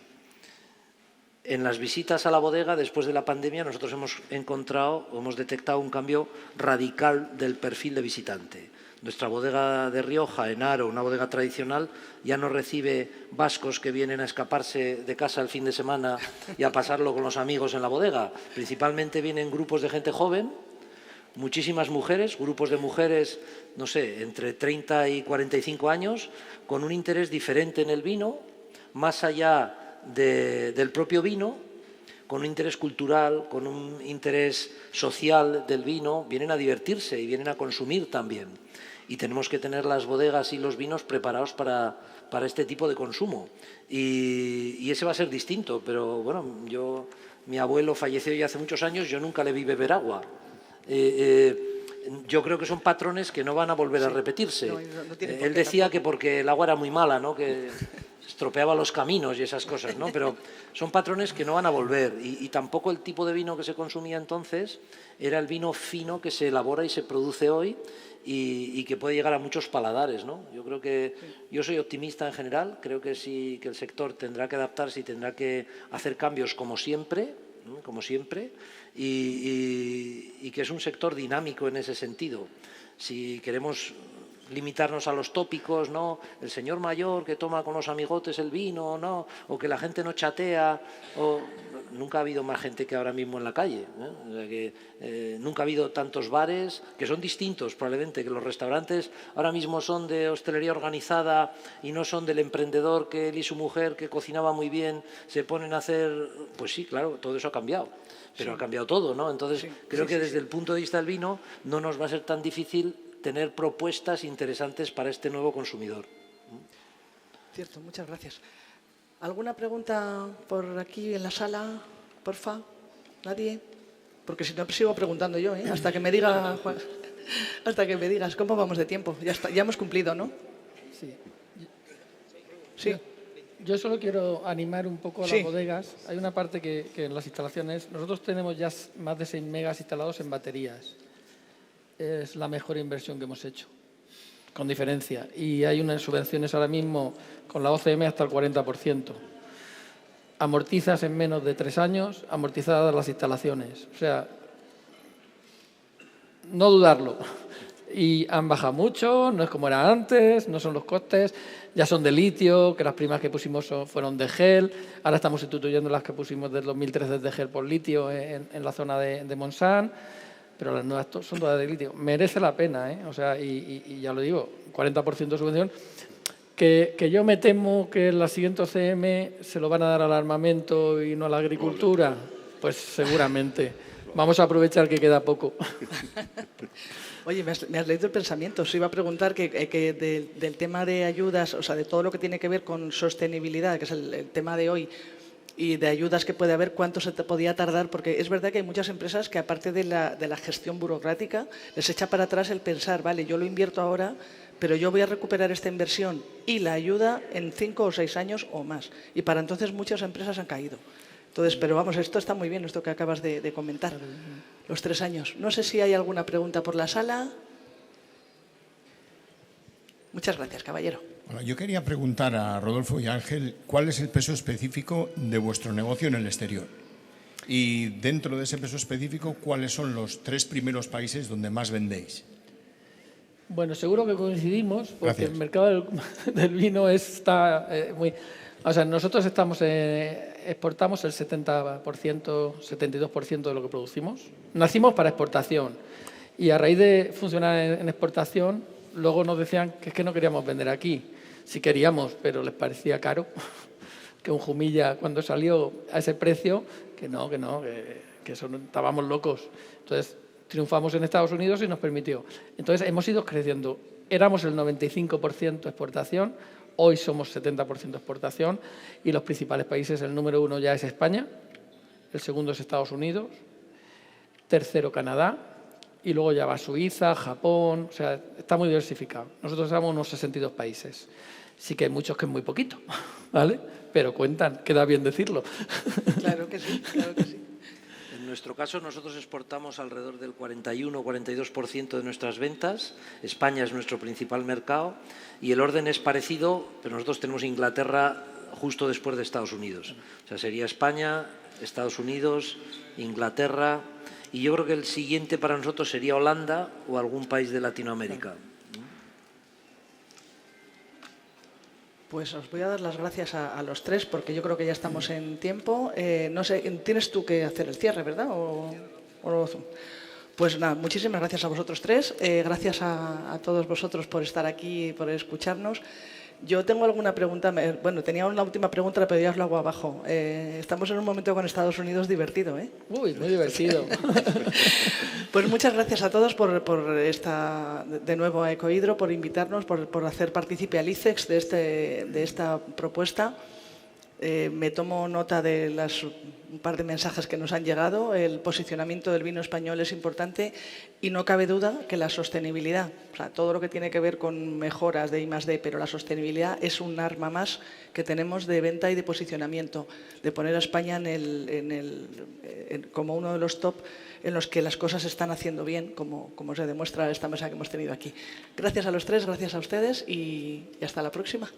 En las visitas a la bodega, después de la pandemia, nosotros hemos detectado un cambio radical del perfil de visitante. Nuestra bodega de Rioja, en Haro, una bodega tradicional, ya no recibe vascos que vienen a escaparse de casa el fin de semana y a pasarlo con los amigos en la bodega. Principalmente vienen grupos de gente joven, muchísimas mujeres, grupos de mujeres, no sé, entre 30 y 45 años, con un interés diferente en el vino, más allá del propio vino, con un interés cultural, con un interés social del vino, vienen a divertirse y vienen a consumir también. Y tenemos que tener las bodegas y los vinos preparados para este tipo de consumo. Y ese va a ser distinto, pero bueno, mi abuelo falleció ya hace muchos años, yo nunca le vi beber agua. Yo creo que son patrones que no van a volver a repetirse. Él decía que porque el agua era muy mala, ¿no? Que estropeaba los caminos y esas cosas, ¿no? Pero son patrones que no van a volver. Y tampoco el tipo de vino que se consumía entonces era el vino fino que se elabora y se produce hoy y que puede llegar a muchos paladares, ¿no? Yo creo que yo soy optimista en general, creo que sí, que el sector tendrá que adaptarse y tendrá que hacer cambios como siempre, ¿no? Como siempre, y que es un sector dinámico en ese sentido. Si queremos limitarnos a los tópicos, ¿no? El señor mayor que toma con los amigotes el vino, ¿no? O que la gente no chatea, nunca ha habido más gente que ahora mismo en la calle, ¿eh? O sea que, nunca ha habido tantos bares, que son distintos probablemente, que los restaurantes ahora mismo son de hostelería organizada y no son del emprendedor que él y su mujer, que cocinaba muy bien, se ponen a hacer. Pues sí, claro, todo eso ha cambiado, pero ha cambiado todo, ¿no? Entonces creo que desde el punto de vista del vino no nos va a ser tan difícil tener propuestas interesantes para este nuevo consumidor. Cierto, muchas gracias. ¿Alguna pregunta por aquí en la sala, porfa? ¿Nadie? Porque si no, sigo preguntando yo, ¿eh? Hasta que me diga, Juan, hasta que me digas, ¿cómo vamos de tiempo? Ya hemos cumplido, ¿no? Sí. Sí. Yo solo quiero animar un poco a las bodegas. Hay una parte que en las instalaciones, nosotros tenemos ya más de 6 megas instalados en baterías. Es la mejor inversión que hemos hecho, con diferencia. Y hay unas subvenciones ahora mismo con la OCM hasta el 40%. Amortizas en menos de 3 años, amortizadas las instalaciones. O sea, no dudarlo. Y han bajado mucho, no es como era antes, no son los costes, ya son de litio, que las primas que pusimos fueron de gel, ahora estamos sustituyendo las que pusimos del 2013 de gel por litio en la zona de Montsant. Pero las nuevas son todas de litio. Merece la pena, ¿eh? O sea, y ya lo digo, 40% de subvención. Que yo me temo que la siguiente OCM se lo van a dar al armamento y no a la agricultura. Pues seguramente. Vamos a aprovechar que queda poco. Oye, me has leído el pensamiento. Os iba a preguntar que del tema de ayudas, o sea, de todo lo que tiene que ver con sostenibilidad, que es el tema de hoy, y de ayudas que puede haber, cuánto se te podía tardar, porque es verdad que hay muchas empresas que aparte de la gestión burocrática les echa para atrás el pensar, vale, yo lo invierto ahora, pero yo voy a recuperar esta inversión y la ayuda en 5 o 6 años o más. Y para entonces muchas empresas han caído. Entonces, pero vamos, esto está muy bien, esto que acabas de comentar, los 3 años. No sé si hay alguna pregunta por la sala. Muchas gracias, caballero. Hola, yo quería preguntar a Rodolfo y Ángel cuál es el peso específico de vuestro negocio en el exterior. Y dentro de ese peso específico, ¿cuáles son los 3 primeros países donde más vendéis? Bueno, seguro que coincidimos, porque Gracias. el mercado del vino está muy... O sea, nosotros exportamos el 70%, 72% de lo que producimos. Nacimos para exportación y a raíz de funcionar en exportación, luego nos decían que es que no queríamos vender aquí. Sí queríamos, pero les parecía caro. Que un Jumilla, cuando salió a ese precio, que eso estábamos locos. Entonces, triunfamos en Estados Unidos y nos permitió. Entonces, hemos ido creciendo. Éramos el 95% exportación, hoy somos 70% exportación y los principales países, el número 1 ya es España, el segundo es Estados Unidos, tercero Canadá y luego ya va Suiza, Japón, o sea, está muy diversificado. Nosotros somos unos 62 países. Sí que hay muchos que es muy poquito, ¿vale? Pero cuentan, queda bien decirlo. Claro que sí, claro que sí. En nuestro caso, nosotros exportamos alrededor del 41-42% de nuestras ventas. España es nuestro principal mercado y el orden es parecido, pero nosotros tenemos Inglaterra justo después de Estados Unidos. O sea, sería España, Estados Unidos, Inglaterra y yo creo que el siguiente para nosotros sería Holanda o algún país de Latinoamérica. Pues os voy a dar las gracias a los tres, porque yo creo que ya estamos en tiempo. No sé, tienes tú que hacer el cierre, ¿verdad? Pues nada, muchísimas gracias a vosotros tres. Gracias a todos vosotros por estar aquí y por escucharnos. Yo tengo alguna pregunta, bueno, tenía una última pregunta, pero ya os la hago abajo. Estamos en un momento con Estados Unidos divertido, ¿eh? Uy, muy divertido. Pues muchas gracias a todos por esta, de nuevo a Ecohidro, por invitarnos, por hacer partícipe al ICEX de esta propuesta. Me tomo nota de un par de mensajes que nos han llegado. El posicionamiento del vino español es importante y no cabe duda que la sostenibilidad, o sea, todo lo que tiene que ver con mejoras de I+D, pero la sostenibilidad es un arma más que tenemos de venta y de posicionamiento, de poner a España como uno de los top en los que las cosas se están haciendo bien, como se demuestra esta mesa que hemos tenido aquí. Gracias a los tres, gracias a ustedes y hasta la próxima.